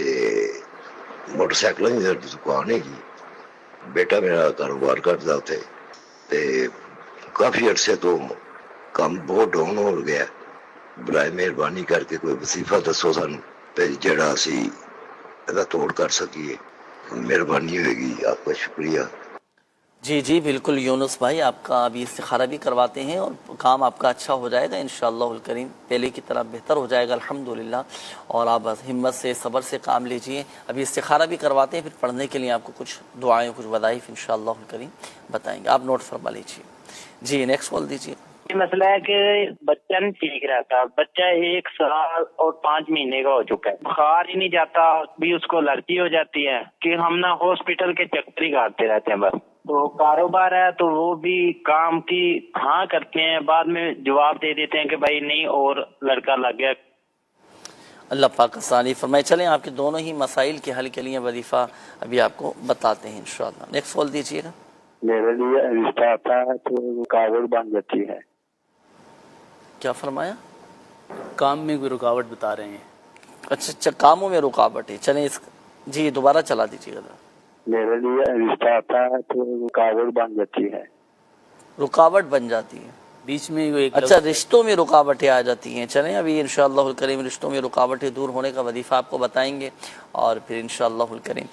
موٹر سائیکل کی دکان ہے جی، بیٹا میرا کاروبار کرتا اتنے، تے کافی عرصے تو کام بہت ڈاؤن ہو گیا، برائے مہربانی کر کے کوئی وظیفہ دسو سانو تے جڑا اسی دا توڑ کر سکیے، مہربانی ہوئے گی، آپ کا شکریہ۔ جی جی بالکل یونس بھائی، آپ کا ابھی استخارہ بھی کرواتے ہیں اور کام آپ کا اچھا ہو جائے گا انشاءاللہ الکریم، پہلے کی طرح بہتر ہو جائے گا الحمدللہ، اور آپ ہمت سے صبر سے کام لیجئے۔ ابھی استخارہ بھی کرواتے ہیں، پھر پڑھنے کے لیے آپ کو کچھ دعائیں کچھ وظائف انشاءاللہ الکریم بتائیں گے، آپ نوٹ فرما لیجئے۔ جی نیکسٹ کال دیجئے۔ یہ مسئلہ ہے کہ بچہ نہیں ٹھیک رہتا، بچہ 1 سال اور 5 مہینے کا ہو چکا ہے، بخار ہی نہیں جاتا، بھی اس کو الرجی ہو جاتی ہے کہ ہم نہ ہاسپٹل کے چکر ہی کاٹتے رہتے ہیں بس۔ تو کاروبار ہے تو وہ بھی کام کی ہاں کرتے ہیں، بعد میں جواب دے دیتے ہیں کہ بھائی نہیں اور لڑکا لگ گیا۔ اللہ پاک آسانی فرمائے۔ چلیں آپ کے دونوں ہی مسائل کے حل کے لیے وظیفہ ابھی آپ کو بتاتے ہیں انشاءاللہ۔ نیکسٹ کال دیجیے گا۔ میرے لیے رشتہ آتا ہے تو رکاوٹ بن جاتی ہے۔ کیا فرمایا؟ کام میں کوئی رکاوٹ بتا رہے ہیں؟ اچھا کاموں میں رکاوٹ ہے، چلیں جی دوبارہ چلا دیجیے گا۔ میرے لیے رشتہ آتا ہے تو رکاوٹ بن جاتی ہے۔ رکاوٹ بن جاتی ہے بیچ میں ایک اچھا رشتوں میں رکاوٹیں آ جاتی ہیں، چلیں ابھی انشاءاللہ الکریم رشتوں میں رکاوٹیں دور ہونے کا وظیفہ آپ کو بتائیں گے اور پھر انشاءاللہ الکریم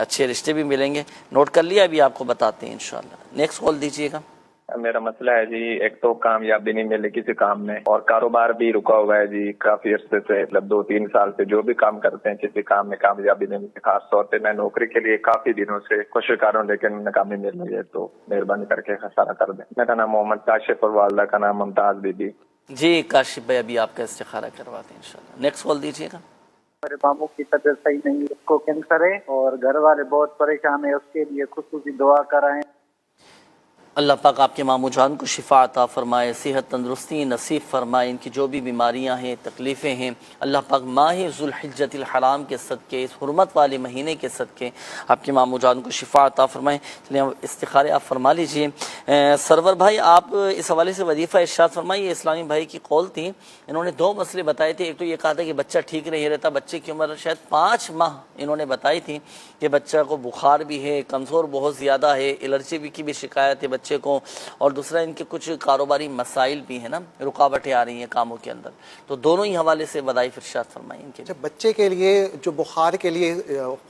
اچھے رشتے بھی ملیں گے، نوٹ کر لیا ابھی آپ کو بتاتے ہیں انشاءاللہ۔ نیکسٹ کال دیجیے گا۔ میرا مسئلہ ہے جی، ایک تو کامیابی نہیں ملی کسی کام میں، اور کاروبار بھی رکا ہوا ہے جی کافی عرصے سے، مطلب 2-3 سال سے جو بھی کام کرتے ہیں کسی کام میں کامیابی نہیں ملی، خاص طور پہ میں نوکری کے لیے کافی دنوں سے کوشش کر رہا ہوں لیکن ناکامی مل رہی ہے، تو مہربانی کر کے خسارہ کر دیں۔ میرا نام محمد کاشف اور والدہ کا نام ممتاز بی بی۔ جی کاشف بھائی ابھی آپ کا استخارہ کرواتے ہیں انشاءاللہ۔ نیکسٹ کال دیجیے گا۔ میرے ماموں کی طبیعت صحیح نہیں ہے، اس کو کینسر ہے اور گھر والے بہت پریشان ہیں، اس کے لیے خصوصی دعا کرائیں۔ اللہ پاک آپ کے ماموں جان کو شفا عطا فرمائے، صحت تندرستی نصیب فرمائے، ان کی جو بھی بیماریاں ہیں تکلیفیں ہیں اللہ پاک ماہ ذوالحجۃ الحرام کے صدقے، اس حرمت والے مہینے کے صدقے آپ کے ماموں جان کو شفا عطا فرمائے۔ چلیں استخارے آپ فرما لیجئے۔ سرور بھائی آپ اس حوالے سے وظیفہ ارشاد فرمائیے۔ اسلامی بھائی کی قول تھی، انہوں نے 2 مسئلے بتائے تھے۔ ایک تو یہ کہا تھا کہ بچہ ٹھیک نہیں رہتا، بچے کی عمر شاید 5 ماہ انہوں نے بتائی تھی کہ بچہ کو بخار بھی ہے، کمزور بہت زیادہ ہے، الرجی کی بھی شکایت ہے بچے کو، اور دوسرا ان کے کچھ کاروباری مسائل بھی ہیں نا، رکاوٹیں آ رہی ہیں کاموں کے اندر، تو دونوں ہی حوالے سے وظائف ارشاد فرمائیں ان کے۔ جب بچے کے لیے جو بخار کے لیے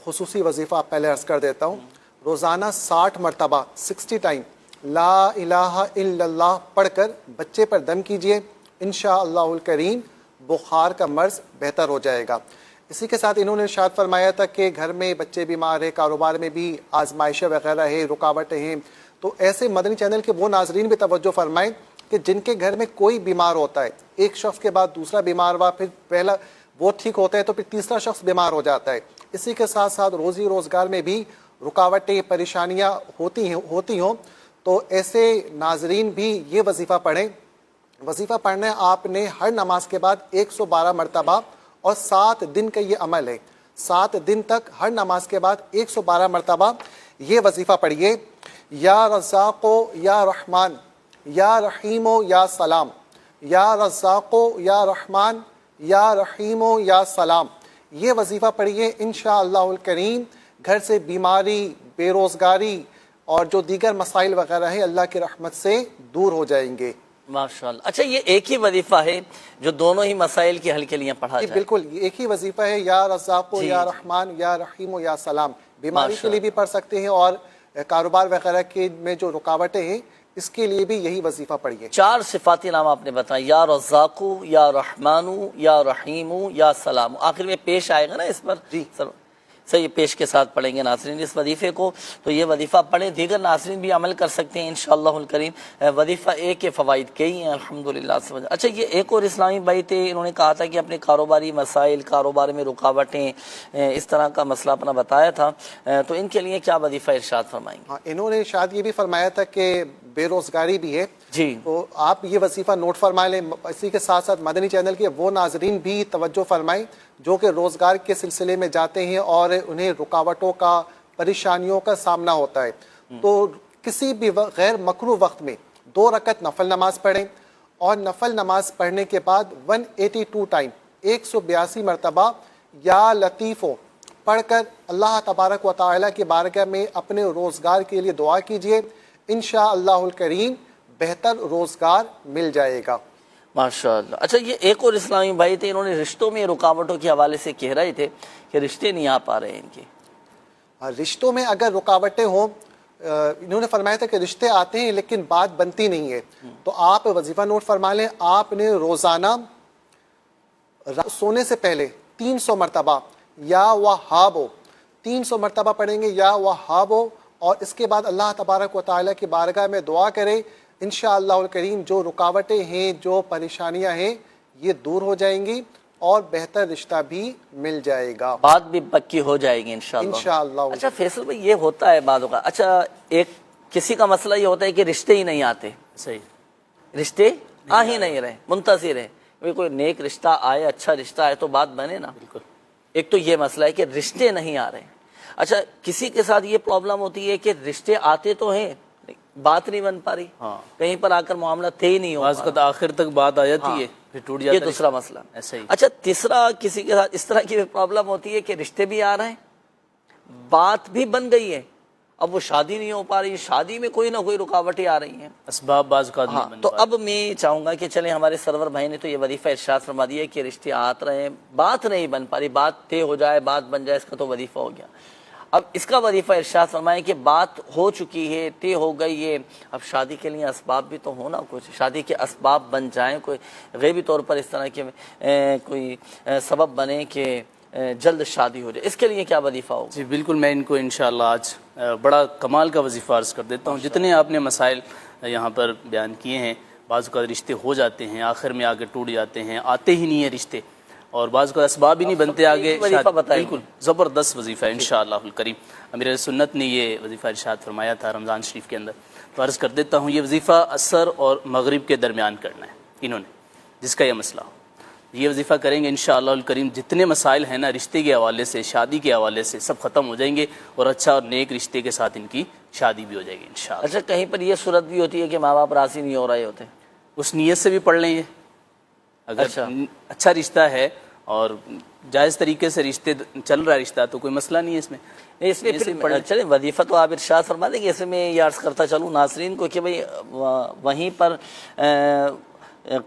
خصوصی وظیفہ آپ پہلے عرض کر دیتا ہوں، روزانہ 60 مرتبہ 60 ٹائم لا الہ الا اللہ پڑھ کر بچے پر دم کیجئے، انشاءاللہ الکریم بخار کا مرض بہتر ہو جائے گا۔ اسی کے ساتھ انہوں نے ارشاد فرمایا تھا کہ گھر میں بچے بیمار ہیں، کاروبار میں بھی آزمائشیں وغیرہ ہیں، رکاوٹیں ہیں، تو ایسے مدنی چینل کے وہ ناظرین بھی توجہ فرمائیں کہ جن کے گھر میں کوئی بیمار ہوتا ہے، ایک شخص کے بعد دوسرا بیمار ہوا، پھر پہلا وہ ٹھیک ہوتا ہے تو پھر تیسرا شخص بیمار ہو جاتا ہے، اسی کے ساتھ ساتھ روزی روزگار میں بھی رکاوٹیں پریشانیاں ہوتی ہوں، تو ایسے ناظرین بھی یہ وظیفہ پڑھیں۔ وظیفہ پڑھنا آپ نے ہر نماز کے بعد 112 مرتبہ، اور 7 دن کا یہ عمل ہے، 7 دن تک ہر نماز کے بعد 112 مرتبہ یہ وظیفہ پڑھیے۔ یا رزاق یا رحمان یا رحیم یا سلام، یا رزاق یا رحمان یا رحیم یا سلام، یہ وظیفہ پڑھیے، انشاءاللہ الکریم گھر سے بیماری، بے روزگاری اور جو دیگر مسائل وغیرہ ہیں اللہ کی رحمت سے دور ہو جائیں گے۔ ماشاءاللہ۔ اچھا یہ ایک ہی وظیفہ ہے جو دونوں ہی مسائل کے حل کے لیے پڑھا جائے؟ بالکل ایک ہی وظیفہ ہے، یا رزاق یا رحمان یا رحیم یا سلام، بیماری کے لیے بھی پڑھ سکتے ہیں اور کاروبار وغیرہ کے میں جو رکاوٹیں ہیں اس کے لیے بھی یہی وظیفہ پڑھیے۔ 4 صفاتی نام آپ نے بتائے، یا رزاق یا رحمان یا رحیم یا سلام، آخر میں پیش آئے گا نا اس پر؟ جی صحیح، پیش کے ساتھ پڑھیں گے ناظرین اس وظیفے کو، تو یہ وظیفہ پڑھیں، دیگر ناظرین بھی عمل کر سکتے ہیں انشاءاللہ الکریم۔ وظیفہ ایک کے فوائد کئی ہیں الحمدللہ سے۔ اچھا یہ ایک اور اسلامی بھائی تھے، انہوں نے کہا تھا کہ اپنے کاروباری مسائل، کاروبار میں رکاوٹیں، اس طرح کا مسئلہ اپنا بتایا تھا، تو ان کے لیے کیا وظیفہ ارشاد فرمائیں گے؟ ہاں، انہوں نے شاید یہ بھی فرمایا تھا کہ بے روزگاری بھی ہے، جی، تو آپ یہ وظیفہ نوٹ فرما لیں۔ اسی کے ساتھ ساتھ مدنی چینل کے وہ ناظرین بھی توجہ فرمائیں جو کہ روزگار کے سلسلے میں جاتے ہیں اور انہیں رکاوٹوں کا، پریشانیوں کا سامنا ہوتا ہے، تو کسی بھی غیر مکروہ وقت میں 2 رکعت نفل نماز پڑھیں، اور نفل نماز پڑھنے کے بعد 182 ٹائم 182 مرتبہ یا لطیفو پڑھ کر اللہ تبارک و تعالیٰ کی بارگاہ میں اپنے روزگار کے لیے دعا کیجئے، انشاءاللہ الکریم بہتر روزگار مل جائے گا۔ ماشاءاللہ۔ اچھا یہ ایک اور اسلامی بھائی تھے، انہوں نے رشتوں میں رکاوٹوں کے حوالے سے کہہ رہے تھے کہ رشتے نہیں آ پا رہے ہیں ان کے۔ رشتوں میں اگر رکاوٹیں ہوں، انہوں نے فرمایا تھا کہ رشتے آتے ہیں لیکن بات بنتی نہیں ہے، تو آپ وظیفہ نوٹ فرما لیں، آپ نے روزانہ سونے سے پہلے 300 مرتبہ یا وہابو 300 مرتبہ پڑھیں گے، یا وہابو، اور اس کے بعد اللہ تبارک و تعالیٰ کی بارگاہ میں دعا کریں، انشاءاللہ الکریم جو رکاوٹیں ہیں، جو پریشانیاں ہیں، یہ دور ہو جائیں گی اور بہتر رشتہ بھی مل جائے گا، بات بھی پکی ہو جائے گی انشاءاللہ۔ اچھا فیصل بھائی یہ ہوتا ہے بعض اوقات، اچھا ایک کسی کا مسئلہ یہ ہوتا ہے کہ رشتے ہی نہیں آتے، صحیح رشتے آ ہی نہیں رہے، منتظر ہے، کوئی نیک رشتہ آئے، اچھا رشتہ آئے تو بات بنے نا۔ بالکل، ایک تو یہ مسئلہ ہے کہ رشتے نہیں آ رہے۔ اچھا کسی کے ساتھ یہ پرابلم ہوتی ہے کہ رشتے آتے تو ہیں، بات نہیں بن پا رہی، کہیں پر آ کر معاملہ طے نہیں ہو، آخر تک بات آ جاتی ہے پھر ٹوٹ جاتا ہے، یہ دوسرا مسئلہ۔ ایسا ہی۔ اچھا تیسرا کسی کے ساتھ اس طرح کی پرابلم ہوتی ہے کہ رشتے بھی آ رہے ہیں، بات بھی بن گئی ہے، اب وہ شادی نہیں ہو پا رہی، شادی میں کوئی نہ کوئی رکاوٹیں آ رہی ہیں، اسباب بعض کا نہیں بن تو پا۔ اب میں چاہوں گا کہ چلیں ہمارے سرور بھائی نے تو یہ وظیفہ ارشاد فرما دیا کہ رشتے آت رہے ہیں، بات نہیں بن پا رہی، بات طے ہو جائے، بات بن جائے، اس کا تو وظیفہ ہو گیا۔ اب اس کا وظیفہ ارشاد فرمائیں کہ بات ہو چکی ہے، طے ہو گئی ہے، اب شادی کے لیے اسباب بھی تو ہونا، کچھ شادی کے اسباب بن جائیں، کوئی غیبی طور پر اس طرح کے کوئی سبب بنے کہ جلد شادی ہو جائے، اس کے لیے کیا وظیفہ ہوگا؟ جی بالکل، میں ان کو انشاءاللہ آج بڑا کمال کا وظیفہ عرض کر دیتا ہوں۔ جتنے آپ نے مسائل یہاں پر بیان کیے ہیں، بعض اوقات رشتے ہو جاتے ہیں، آخر میں آ کے ٹوٹ جاتے ہیں، آتے ہی نہیں ہیں رشتے، اور بعض کو اسباب ہی نہیں بنتے آگے. وظیفہ بتائیں. بالکل زبردست وظیفہ ہے انشاءاللہ الکریم. امیر سنت نے یہ وظیفہ ارشاد فرمایا تھا رمضان شریف کے اندر. تو عرض کر دیتا ہوں یہ وظیفہ عصر اور مغرب کے درمیان کرنا ہے انہوں نے، جس کا یہ مسئلہ ہو یہ وظیفہ کریں گے انشاءاللہ الکریم. جتنے مسائل ہیں نا رشتے کے حوالے سے، شادی کے حوالے سے، سب ختم ہو جائیں گے اور اچھا اور نیک رشتے کے ساتھ ان کی شادی بھی ہو جائے گی انشاءاللہ. اچھا کہیں پر یہ صورت بھی ہوتی ہے کہ ماں باپ راضی نہیں ہو رہے ہوتے؟ اس نیت سے بھی پڑھ لیں. یہ اگر اچھا رشتہ ہے اور جائز طریقے سے رشتے چل رہا ہے رشتہ تو کوئی مسئلہ نہیں ہے اس میں. اس میں پھر چلیں وظیفہ تو آپ ارشاد فرما دیں گے. اس میں یہ عرض کرتا چلوں ناظرین کو کہ بھئی وہیں پر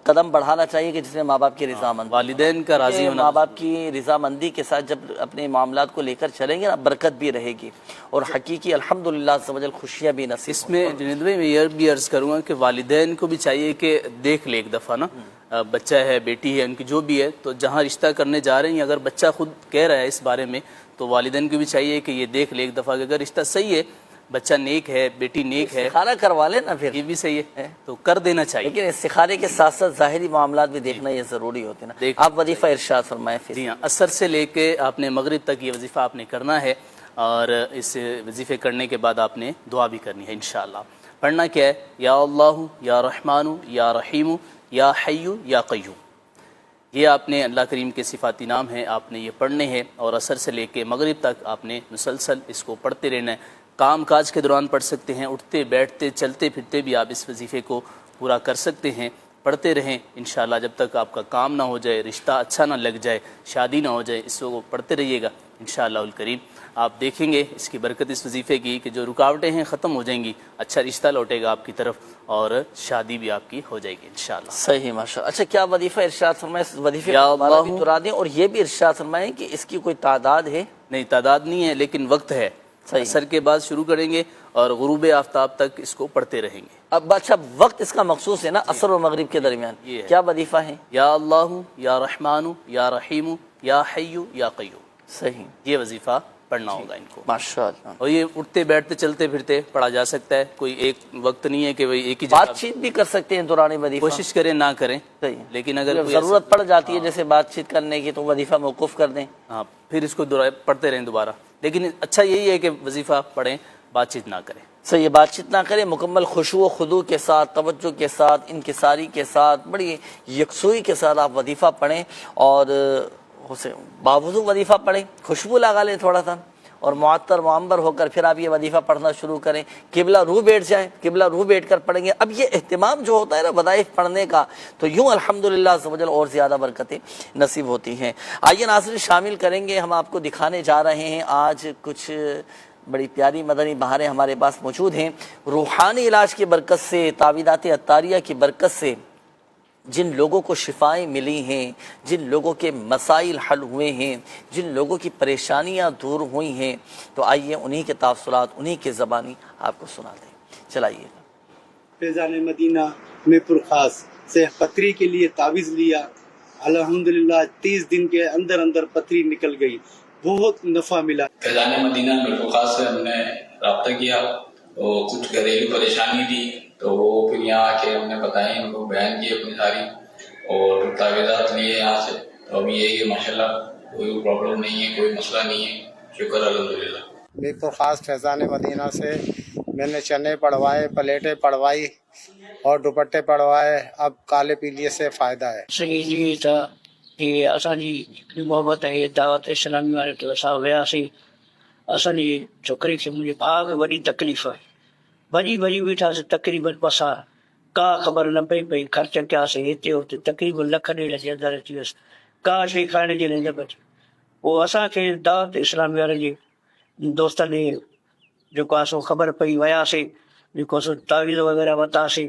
قدم بڑھانا چاہیے کہ جس میں ماں باپ کی رضامندی، والدین کا راضی ہونا، ماں باپ کی رضامندی کے ساتھ جب اپنے معاملات کو لے کر چلیں گے نا برکت بھی رہے گی اور حقیقی الحمدللہ عز و جل خوشیاں بھی نصیب. اس میں جنید بھائی میں یہ بھی عرض کروں گا کہ والدین کو بھی چاہیے کہ دیکھ لے ایک دفعہ نا، بچہ ہے بیٹی ہے ان کی جو بھی ہے تو جہاں رشتہ کرنے جا رہے ہیں اگر بچہ خود کہہ رہا ہے اس بارے میں تو والدین کو بھی چاہیے کہ یہ دیکھ لے ایک دفعہ کہ اگر رشتہ صحیح ہے، بچہ نیک ہے، بیٹی نیک ہے، استخارہ کروا لینا پھر یہ بھی صحیح ہے تو کر دینا چاہیے. لیکن استخارے کے ساتھ ساتھ ظاہری معاملات بھی دیکھنا یہ ضروری ہوتے ہیں نا. آپ وظیفہ ارشاد فرمائیں پھر. جی ہاں، عصر سے لے کے آپ نے مغرب تک یہ وظیفہ آپ نے کرنا ہے اور اس وظیفے کرنے کے بعد آپ نے دعا بھی کرنی ہے انشاءاللہ. پڑھنا کیا ہے؟ یا اللہ یا رحمان یا رحیم یا حی یا قیوم. یہ آپ نے اللہ کریم کے صفاتی نام ہیں، آپ نے یہ پڑھنے ہیں اور عصر سے لے کے مغرب تک آپ نے مسلسل اس کو پڑھتے رہنا ہے. کام کاج کے دوران پڑھ سکتے ہیں، اٹھتے بیٹھتے چلتے پھرتے بھی آپ اس وظیفے کو پورا کر سکتے ہیں. پڑھتے رہیں انشاءاللہ جب تک آپ کا کام نہ ہو جائے، رشتہ اچھا نہ لگ جائے، شادی نہ ہو جائے، اس کو پڑھتے رہیے گا انشاءاللہ الکریم. آپ دیکھیں گے اس کی برکت اس وظیفے کی کہ جو رکاوٹیں ہیں ختم ہو جائیں گی، اچھا رشتہ لوٹے گا آپ کی طرف اور شادی بھی آپ کی ہو جائے گی انشاءاللہ. صحیح ماشاءاللہ. اچھا کیا وظیفہ ارشاد فرمائیں؟ اس وظیفے کو بھی دہرا دیں اور یہ بھی ارشاد فرمائیں کہ اس کی کوئی تعداد ہے؟ نہیں تعداد نہیں ہے لیکن وقت ہے. عصر کے بعد شروع کریں گے اور غروب آفتاب تک اس کو پڑھتے رہیں گے. اب اچھا وقت اس کا مخصوص ہے نا عصر اور مغرب کے درمیان. کیا وظیفہ ہے؟ یا اللہ یا رحمان یا رحیم یا حی یا قیوم. صحیح یہ وظیفہ پڑھنا ہوگا ان کو ماشاءاللہ. اور یہ اٹھتے بیٹھتے چلتے پھرتے پڑھا جا سکتا ہے. کوئی ایک وقت نہیں ہے کہ وہی ایک ہی بات چیت بھی کر سکتے ہیں دوران وظیفہ. کوشش کریں نہ کریں. لیکن اگر ضرورت پڑ جاتی ہے جیسے بات چیت کرنے کی تو وظیفہ موقوف کر دیں. ہاں پھر اس کو پڑھتے رہیں دوبارہ. لیکن اچھا یہی ہے کہ وظیفہ پڑھیں بات چیت نہ کریں. صحیح بات چیت نہ کریں، مکمل خشوع و خضوع کے ساتھ، توجہ کے ساتھ، انکساری کے ساتھ، بڑی یکسوئی کے ساتھ آپ وظیفہ پڑھیں اور باوضو وظیفہ پڑھیں. خوشبو لگا لیں تھوڑا سا اور معطر معمبر ہو کر پھر آپ یہ وظیفہ پڑھنا شروع کریں. قبلہ روح بیٹھ جائیں، قبلہ روح بیٹھ کر پڑھیں گے. اب یہ اہتمام جو ہوتا ہے نا وظائف پڑھنے کا تو یوں الحمدللہ عز و جل اور زیادہ برکتیں نصیب ہوتی ہیں. آئیے ناظرین شامل کریں گے، ہم آپ کو دکھانے جا رہے ہیں آج کچھ بڑی پیاری مدنی بہاریں ہمارے پاس موجود ہیں. روحانی علاج کی برکت سے، تعویذات عطاریہ کی برکت سے جن لوگوں کو شفائیں ملی ہیں، جن لوگوں کے مسائل حل ہوئے ہیں، جن لوگوں کی پریشانیاں دور ہوئی ہیں، تو آئیے انہی کے تاثرات انہی کے زبانی آپ کو سنا دیں. چلائیے. فیضان مدینہ میں پرخاص سے پتری کے لیے تعویذ لیا، الحمدللہ 30 دن کے اندر اندر پتری نکل گئی، بہت نفع ملا. فیضان مدینہ میں پرخاص سے ہم نے رابطہ کیا تو کچھ گھریلو پریشانی تھی تو وہ پھر یہاں آ کے ہم نے بتائی، ان کو بیان کی اپنی ساری اور تعویذات لیے یہاں سے. تو ابھی یہ ماشاءاللہ کوئی پرابلم نہیں ہے، کوئی مسئلہ نہیں ہے، شکر الحمدللہ. میر پرخاص فیضان مدینہ سے میں نے چنے پڑھوائے، پلیٹیں پڑھوائی اور دوپٹے پڑھوائے. اب کالے پیلیے سے فائدہ ہے. صحیح تھا یہ اساں جی محبت ہے دعوت اسلامی والے تو اساں ویاسیں اساں جی چھوکری کے مجھے بھاگ وڈی تکلیف ہے، بھجی بیٹھا سے تقریباً بسا کا خبر نہ پئی خرچ کیا سے ہتے ہوتے تقریباً لکھ ڈیڑھ جے اندر اچي ويس کا شي کھائڻ جي نه بچ. وہ اساں کے دعوت اسلامی والے جي دوستن نے جو اسو خبر پئی وياسیں جو اسو تعویذ وغیرہ وتاسیں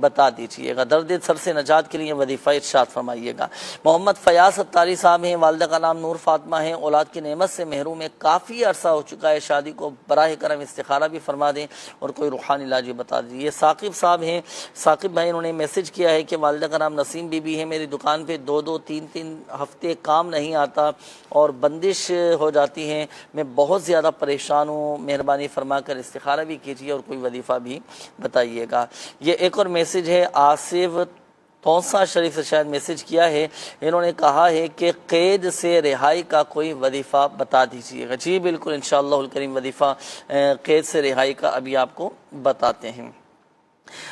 بتا دیجیے گا۔ درد سر سے نجات کے لیے وظیفہ ارشاد فرمائیے گا۔ محمد فیاض اتاری صاحب ہیں، والدہ کا نام نور فاطمہ ہے، اولاد کی نعمت سے محروم ہے، کافی عرصہ ہو چکا ہے شادی کو، براہ کرم استخارہ بھی فرما دیں اور کوئی روحانی علاج بھی بتا دیجیے۔ یہ ثاقب صاحب ہیں، ثاقب بھائی انہوں نے میسج کیا ہے کہ والدہ کا نام نسیم بی بی ہے، میری دکان پہ 2-3 ہفتے کام نہیں آتا اور بندش ہو جاتی ہیں، میں بہت زیادہ پریشان ہوں، مہربانی فرما کر استخارہ بھی کیجیے اور کوئی وظیفہ بھی بتائیے گا۔ یہ ایک اور میسج ہے، آصف توسا شریف سے شاید میسج کیا ہے، انہوں نے کہا ہے کہ قید سے رہائی کا کوئی وظیفہ بتا دیجیے گا۔ جی بالکل انشاءاللہ الکریم وظیفہ قید سے رہائی کا ابھی آپ کو بتاتے ہیں۔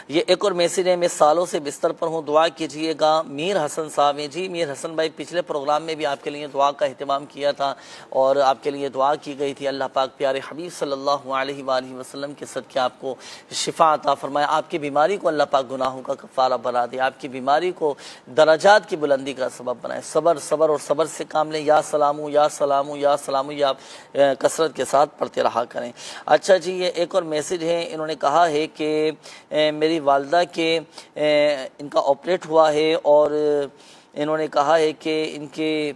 یہ ایک اور میسج ہے، میں سالوں سے بستر پر ہوں، دعا کیجیے گا۔ میر حسن صاحب ہیں، جی میر حسن بھائی پچھلے پروگرام میں بھی آپ کے لیے دعا کا اہتمام کیا تھا اور آپ کے لیے دعا کی گئی تھی، اللہ پاک پیارے حبیب صلی اللہ علیہ وآلہ وسلم کے صدقے آپ کو شفا عطا فرمائے، آپ کی بیماری کو اللہ پاک گناہوں کا کفارہ بنا دے، آپ کی بیماری کو درجات کی بلندی کا سبب بنائے۔ صبر صبر اور صبر سے کام لیں، یا سلامو یا سلامو یا سلامو، یہ آپ کثرت کے ساتھ پڑھتے رہا کریں۔ اچھا جی یہ ایک اور میسج ہے، انہوں نے کہا ہے کہ میری والدہ کے ان کا آپریٹ ہوا ہے اور انہوں نے کہا ہے کہ ان کے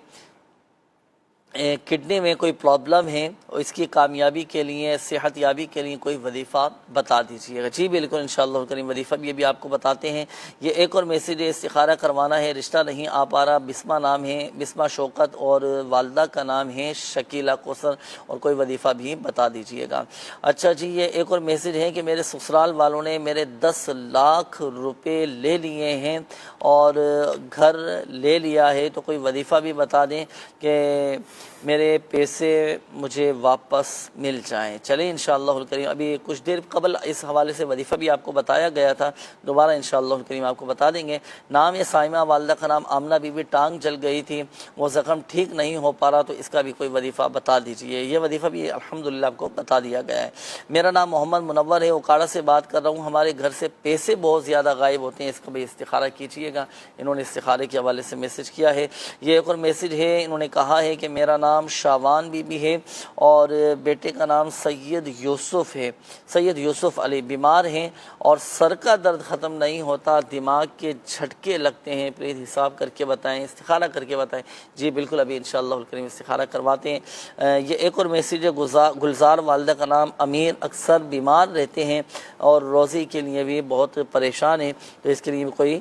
کڈنی میں کوئی پرابلم ہے اور اس کی کامیابی کے لیے، صحت یابی کے لیے کوئی وظیفہ بتا دیجیے گا۔ جی بالکل انشاءاللہ کریم وظیفہ بھی ابھی آپ کو بتاتے ہیں۔ یہ ایک اور میسیج ہے، استخارہ کروانا ہے، رشتہ نہیں آ پا رہا، بسمہ نام ہے، بسمہ شوکت اور والدہ کا نام ہے شکیلہ کوثر، اور کوئی وظیفہ بھی بتا دیجیے گا۔ اچھا جی یہ ایک اور میسیج ہے کہ میرے سسرال والوں نے میرے 10 لاکھ روپے لے لیے ہیں اور گھر لے لیا ہے، تو کوئی وظیفہ بھی بتا دیں کہ میرے پیسے مجھے واپس مل جائیں۔ چلیں انشاءاللہ الکریم ابھی کچھ دیر قبل اس حوالے سے وظیفہ بھی آپ کو بتایا گیا تھا، دوبارہ انشاءاللہ الکریم آپ کو بتا دیں گے۔ نام ہے سائمہ، والدہ کا نام آمنہ بی بی، ٹانگ جل گئی تھی، وہ زخم ٹھیک نہیں ہو پا رہا، تو اس کا بھی کوئی وظیفہ بتا دیجئے۔ یہ وظیفہ بھی الحمدللہ آپ کو بتا دیا گیا ہے۔ میرا نام محمد منور ہے، اوکاڑا سے بات کر رہا ہوں، ہمارے گھر سے پیسے بہت زیادہ غائب ہوتے ہیں، اس کا بھی استخارہ کیجیے گا۔ انہوں نے استخارے کے حوالے سے میسج کیا ہے۔ یہ ایک اور میسج ہے، انہوں نے کہا ہے کہ میرا نام شاوان بی بی ہے اور بیٹے کا نام سید یوسف ہے، سید یوسف علی، بیمار ہیں اور سر کا درد ختم نہیں ہوتا، دماغ کے جھٹکے لگتے ہیں، پلیز حساب کر کے بتائیں، استخارہ کر کے بتائیں۔ جی بالکل ابھی انشاءاللہ الکریم استخارہ کرواتے ہیں۔ یہ ایک اور میسیج ہے، گلزار، والدہ کا نام امیر، اکثر بیمار رہتے ہیں اور روزی کے لیے بھی بہت پریشان ہیں، تو اس کے لیے کوئی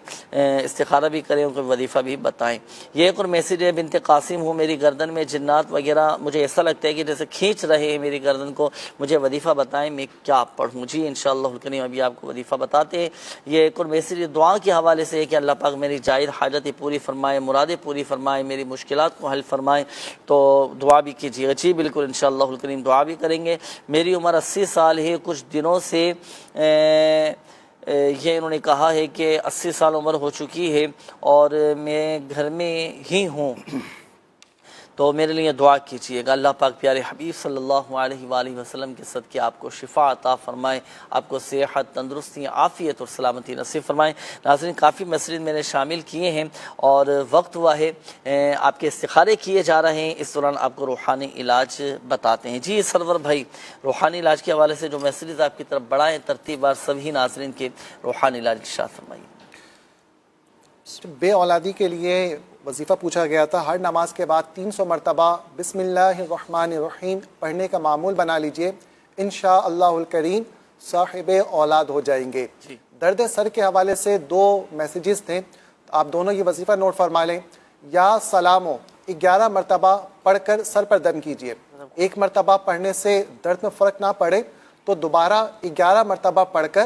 استخارہ بھی کریں، کوئی وظیفہ بھی بتائیں۔ یہ ایک اور میسیج ہے، بنت قاسم ہوں، میری گردن میں جنات وغیرہ مجھے ایسا لگتا ہے کہ جیسے کھینچ رہے ہیں میری گردن کو، مجھے وظیفہ بتائیں میں کیا پڑھوں۔ جی انشاءاللہ الکریم ابھی آپ کو وظیفہ بتاتے ہیں۔ یہ ایک اور میسیج دعا کے حوالے سے ہے کہ اللہ پاک میری جائز حاجتیں پوری فرمائے، مرادیں پوری فرمائے، میری مشکلات کو حل فرمائے، تو دعا بھی کیجیے گا۔ جی بالکل انشاءاللہ الکریم دعا بھی کریں گے۔ میری عمر 80 سال ہے، کچھ دنوں سے یہ انہوں نے کہا ہے کہ 80 سال عمر ہو چکی ہے اور میں گھر میں ہی ہوں، تو میرے لیے دعا کیجیے گا۔ اللہ پاک پیارے حبیب صلی اللہ علیہ وآلہ وسلم کے صدقے آپ کو شفا عطا فرمائے، آپ کو صحت، تندرستی، عافیت اور سلامتی نصیب فرمائے۔ ناظرین کافی مسائل میں نے شامل کیے ہیں اور وقت ہوا ہے آپ کے استخارے کیے جا رہے ہیں، اس دوران آپ کو روحانی علاج بتاتے ہیں۔ جی سرور بھائی روحانی علاج کے حوالے سے جو میسیجز آپ کی طرف بڑھائیں، ترتیب بار سبھی ناظرین کے روحانی علاج ارشاد فرمائیے۔ بے اولادی کے لیے وظیفہ پوچھا گیا تھا، ہر نماز کے بعد 300 مرتبہ بسم اللہ الرحمن الرحیم پڑھنے کا معمول بنا لیجئے، انشاءاللہ الکریم صاحب اولاد ہو جائیں گے۔ درد سر کے حوالے سے 2 میسیجز تھے، آپ دونوں یہ وظیفہ نوٹ فرما لیں۔ یا سلامو 11 مرتبہ پڑھ کر سر پر دم کیجئے، 1 مرتبہ پڑھنے سے درد میں فرق نہ پڑے تو دوبارہ 11 مرتبہ پڑھ کر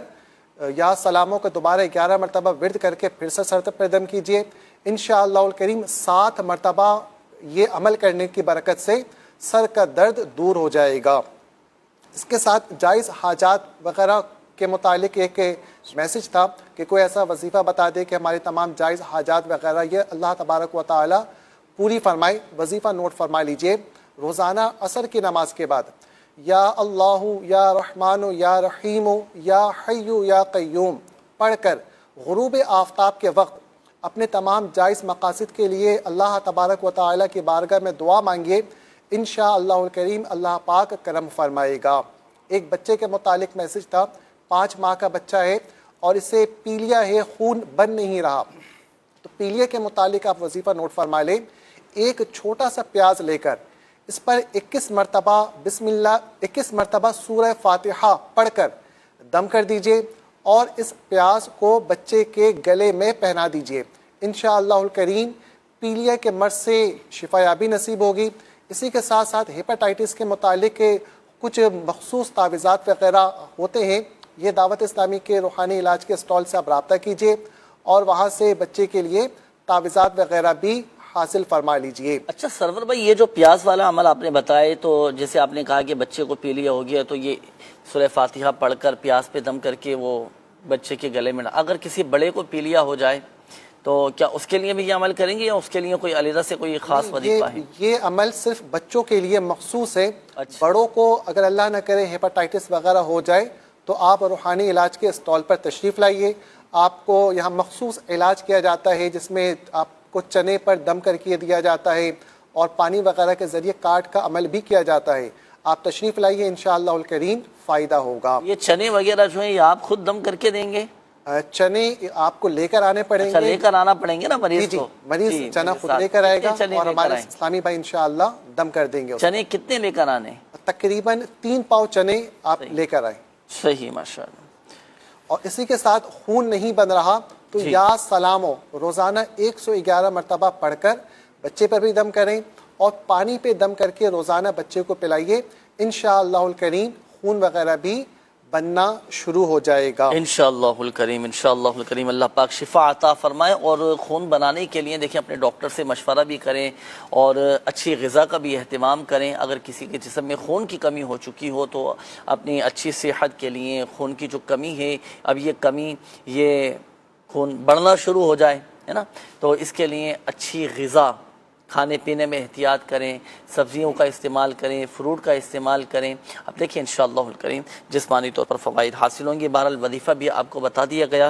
یا سلاموں کو دوبارہ 11 مرتبہ ورد کر کے پھر سے سر پر دم کیجئے، انشاءاللہ الکریم 7 مرتبہ یہ عمل کرنے کی برکت سے سر کا درد دور ہو جائے گا۔ اس کے ساتھ جائز حاجات وغیرہ کے متعلق ایک میسج تھا کہ کوئی ایسا وظیفہ بتا دے کہ ہماری تمام جائز حاجات وغیرہ یہ اللہ تبارک و تعالی پوری فرمائے۔ وظیفہ نوٹ فرما لیجئے، روزانہ عصر کی نماز کے بعد یا اللہ یا رحمان یا رحیم یا حی یا قیوم پڑھ کر غروب آفتاب کے وقت اپنے تمام جائز مقاصد کے لیے اللہ تبارک و تعالی کی بارگاہ میں دعا مانگیے، انشاءاللہ الکریم اللہ پاک کرم فرمائے گا۔ ایک بچے کے متعلق میسج تھا، 5 ماہ کا بچہ ہے اور اسے پیلیا ہے، خون بن نہیں رہا، تو پیلیا کے متعلق آپ وظیفہ نوٹ فرما لیں. ایک چھوٹا سا پیاز لے کر اس پر 21 مرتبہ سورہ فاتحہ پڑھ کر دم کر دیجئے اور اس پیاز کو بچے کے گلے میں پہنا دیجئے. انشاءاللہ الکریم پیلیا کے مرض سے شفا یابی نصیب ہوگی. اسی کے ساتھ ساتھ ہیپاٹائٹس کے متعلق کچھ مخصوص تعویذات وغیرہ ہوتے ہیں. یہ دعوت اسلامی کے روحانی علاج کے اسٹال سے آپ رابطہ کیجئے اور وہاں سے بچے کے لیے تعویذات وغیرہ بھی حاصل فرما لیجئے. اچھا سرور بھائی، یہ جو پیاز والا عمل آپ نے بتائے، تو جیسے آپ نے کہا کہ بچے کو پیلیا ہو گیا تو یہ سورہ فاتحہ پڑھ کر پیاز پہ دم کر کے وہ بچے کے گلے میں، اگر کسی بڑے کو پیلیا ہو جائے تو کیا اس کے لیے بھی یہ عمل کریں گے یا اس کے لیے کوئی علیحدہ سے کوئی خاص وظیفہ ہے؟ یہ عمل صرف بچوں کے لیے مخصوص ہے. بڑوں کو اگر اللہ نہ کرے ہیپاٹائٹس وغیرہ ہو جائے تو آپ روحانی علاج کے اسٹال پر تشریف لائیے. آپ کو یہاں مخصوص علاج کیا جاتا ہے جس میں آپ کو چنے پر دم کر کے دیا جاتا ہے اور پانی وغیرہ کے ذریعے کاٹ کا عمل بھی کیا جاتا ہے. آپ تشریف لائیے، انشاءاللہ الکریم فائدہ ہوگا. یہ چنے وغیرہ جو ہیں یہ آپ خود دم کر کے دیں گے؟ چنے آپ کو لے کر آنے پڑیں گے. لے کر آنا پڑیں گے نا مریض کو؟ مریض چنا خود لے کر آئے گا اور ہمارے اسلامی بھائی انشاءاللہ دم کر دیں گے. چنے کتنے لے کر آنے؟ تقریباً 3 پاؤ چنے آپ لے کر آئیں. صحیح، ماشاءاللہ. اور اسی کے ساتھ خون نہیں بن رہا تو یا سلامو روزانہ 111 مرتبہ پڑھ کر بچے پر بھی دم کریں اور پانی پہ دم کر کے روزانہ بچے کو پلائیے. انشاءاللہ الکریم خون وغیرہ بھی بننا شروع ہو جائے گا. انشاءاللہ الکریم، انشاءاللہ الکریم. اللہ پاک شفا عطا فرمائے. اور خون بنانے کے لیے دیکھیں اپنے ڈاکٹر سے مشورہ بھی کریں اور اچھی غذا کا بھی اہتمام کریں. اگر کسی کے جسم میں خون کی کمی ہو چکی ہو تو اپنی اچھی صحت کے لیے خون کی جو کمی ہے، اب یہ کمی یہ خون بڑھنا شروع ہو جائے ہے نا، تو اس کے لیے اچھی غذا، کھانے پینے میں احتیاط کریں، سبزیوں کا استعمال کریں، فروٹ کا استعمال کریں. اب دیکھیں انشاءاللہ الکریم جسمانی طور پر فوائد حاصل ہوں گے. بہرحال وظیفہ بھی آپ کو بتا دیا گیا.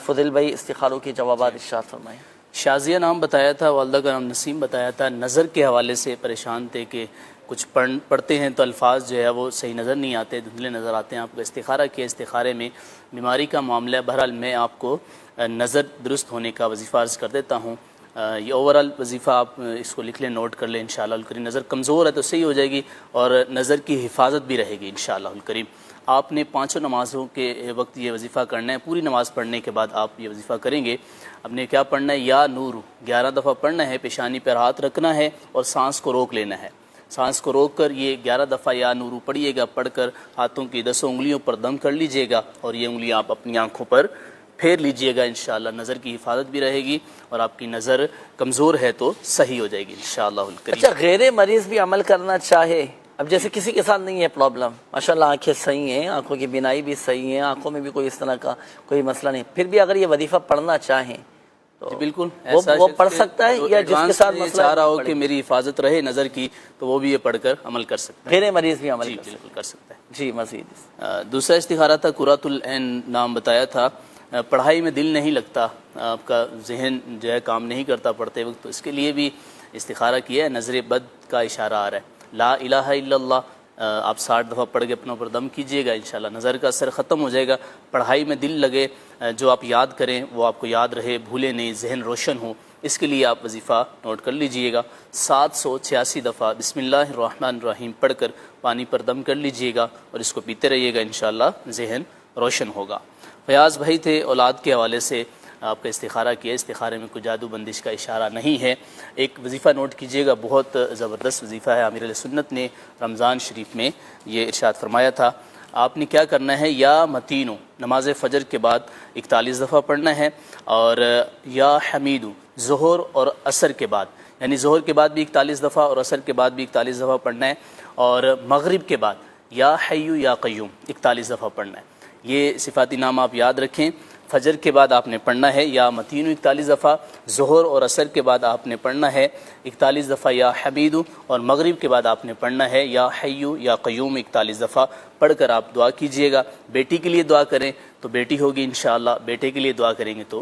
فضل بھائی استخاروں کے جوابات ارشاد فرمائیں. شازیہ نام بتایا تھا، والدہ کا نام نسیم بتایا تھا. نظر کے حوالے سے پریشان تھے کہ کچھ پڑھتے ہیں تو الفاظ جو ہے وہ صحیح نظر نہیں آتے، دھندلے نظر آتے ہیں. آپ کو استخارہ کیا، استخارے میں بیماری کا معاملہ ہے. بہرحال میں آپ کو نظر درست ہونے کا وظیفہ عرض کر دیتا ہوں. یہ اوورال وظیفہ آپ اس کو لکھ لیں، نوٹ کر لیں. انشاءاللہ الکریم نظر کمزور ہے تو صحیح ہو جائے گی اور نظر کی حفاظت بھی رہے گی انشاءاللہ الکریم. آپ نے 5 نمازوں کے وقت یہ وظیفہ کرنا ہے. پوری نماز پڑھنے کے بعد آپ یہ وظیفہ کریں گے. آپ نے کیا پڑھنا ہے؟ یا نور 11 دفعہ پڑھنا ہے. پیشانی پر ہاتھ رکھنا ہے اور سانس کو روک لینا ہے. سانس کو روک کر یہ 11 دفعہ یا نور پڑھیے گا. پڑھ کر ہاتھوں کی 10 انگلیوں پر دم کر لیجئے گا اور یہ انگلیاں آپ اپنی آنکھوں پر پھیر لیجئے گا. انشاءاللہ نظر کی حفاظت بھی رہے گی اور آپ کی نظر کمزور ہے تو صحیح ہو جائے گی انشاءاللہ الکریم. اچھا غیر مریض بھی عمل کرنا چاہے، اب جیسے کسی کے ساتھ نہیں ہے پرابلم، ماشاءاللہ آنکھیں صحیح ہیں، آنکھوں کی بینائی بھی صحیح ہے، آنکھوں میں بھی کوئی اس طرح کا کوئی مسئلہ نہیں، پھر بھی اگر یہ وظیفہ پڑھنا چاہیں تو بالکل وہ پڑھ سکتا ہے، یا جس کے ساتھ مسئلہ چاہ رہا ہو کہ میری حفاظت رہے نظر کی تو وہ بھی یہ پڑھ کر عمل کر سکتا ہے. غیر مریض بھی عمل کر سکتا ہے. جی مزید دوسرا استخارہ تھا قرۃ العین نام بتایا تھا. پڑھائی میں دل نہیں لگتا، آپ کا ذہن جو ہے کام نہیں کرتا پڑھتے وقت، تو اس کے لیے بھی استخارہ کیا ہے. نظر بد کا اشارہ آ رہا ہے. لا الہ الا اللہ آپ 60 دفعہ پڑھ کے اپنے اوپر دم کیجئے گا. انشاءاللہ نظر کا اثر ختم ہو جائے گا. پڑھائی میں دل لگے، جو آپ یاد کریں وہ آپ کو یاد رہے، بھولے نہیں، ذہن روشن ہو، اس کے لیے آپ وظیفہ نوٹ کر لیجئے گا. 786 دفعہ بسم اللہ الرحمن الرحیم پڑھ کر پانی پر دم کر لیجئے گا اور اس کو پیتے رہیے گا. انشاءاللہ ذہن روشن ہوگا. فیاض بھائی تھے، اولاد کے حوالے سے آپ کا استخارہ کیا. استخارے میں کوئی جادو بندش کا اشارہ نہیں ہے. ایک وظیفہ نوٹ کیجئے گا، بہت زبردست وظیفہ ہے. امیر علیہ سنت نے رمضان شریف میں یہ ارشاد فرمایا تھا. آپ نے کیا کرنا ہے؟ یا متینو نماز فجر کے بعد 41 دفعہ پڑھنا ہے، اور یا حمیدو ظہر اور عصر کے بعد، یعنی ظہر کے بعد بھی 41 دفعہ اور عصر کے بعد بھی 41 دفعہ پڑھنا ہے، اور مغرب کے بعد یا حیو یا قیوم 41 دفعہ پڑھنا ہے. یہ صفاتی نام آپ یاد رکھیں. فجر کے بعد آپ نے پڑھنا ہے یا متینو 41 دفعہ، ظہر اور عصر کے بعد آپ نے پڑھنا ہے 41 دفعہ یا حمیدو، اور مغرب کے بعد آپ نے پڑھنا ہے یا حیو یا قیوم 41 دفعہ. پڑھ کر آپ دعا کیجئے گا. بیٹی کے لیے دعا کریں تو بیٹی ہوگی انشاءاللہ، بیٹے کے لیے دعا کریں گے تو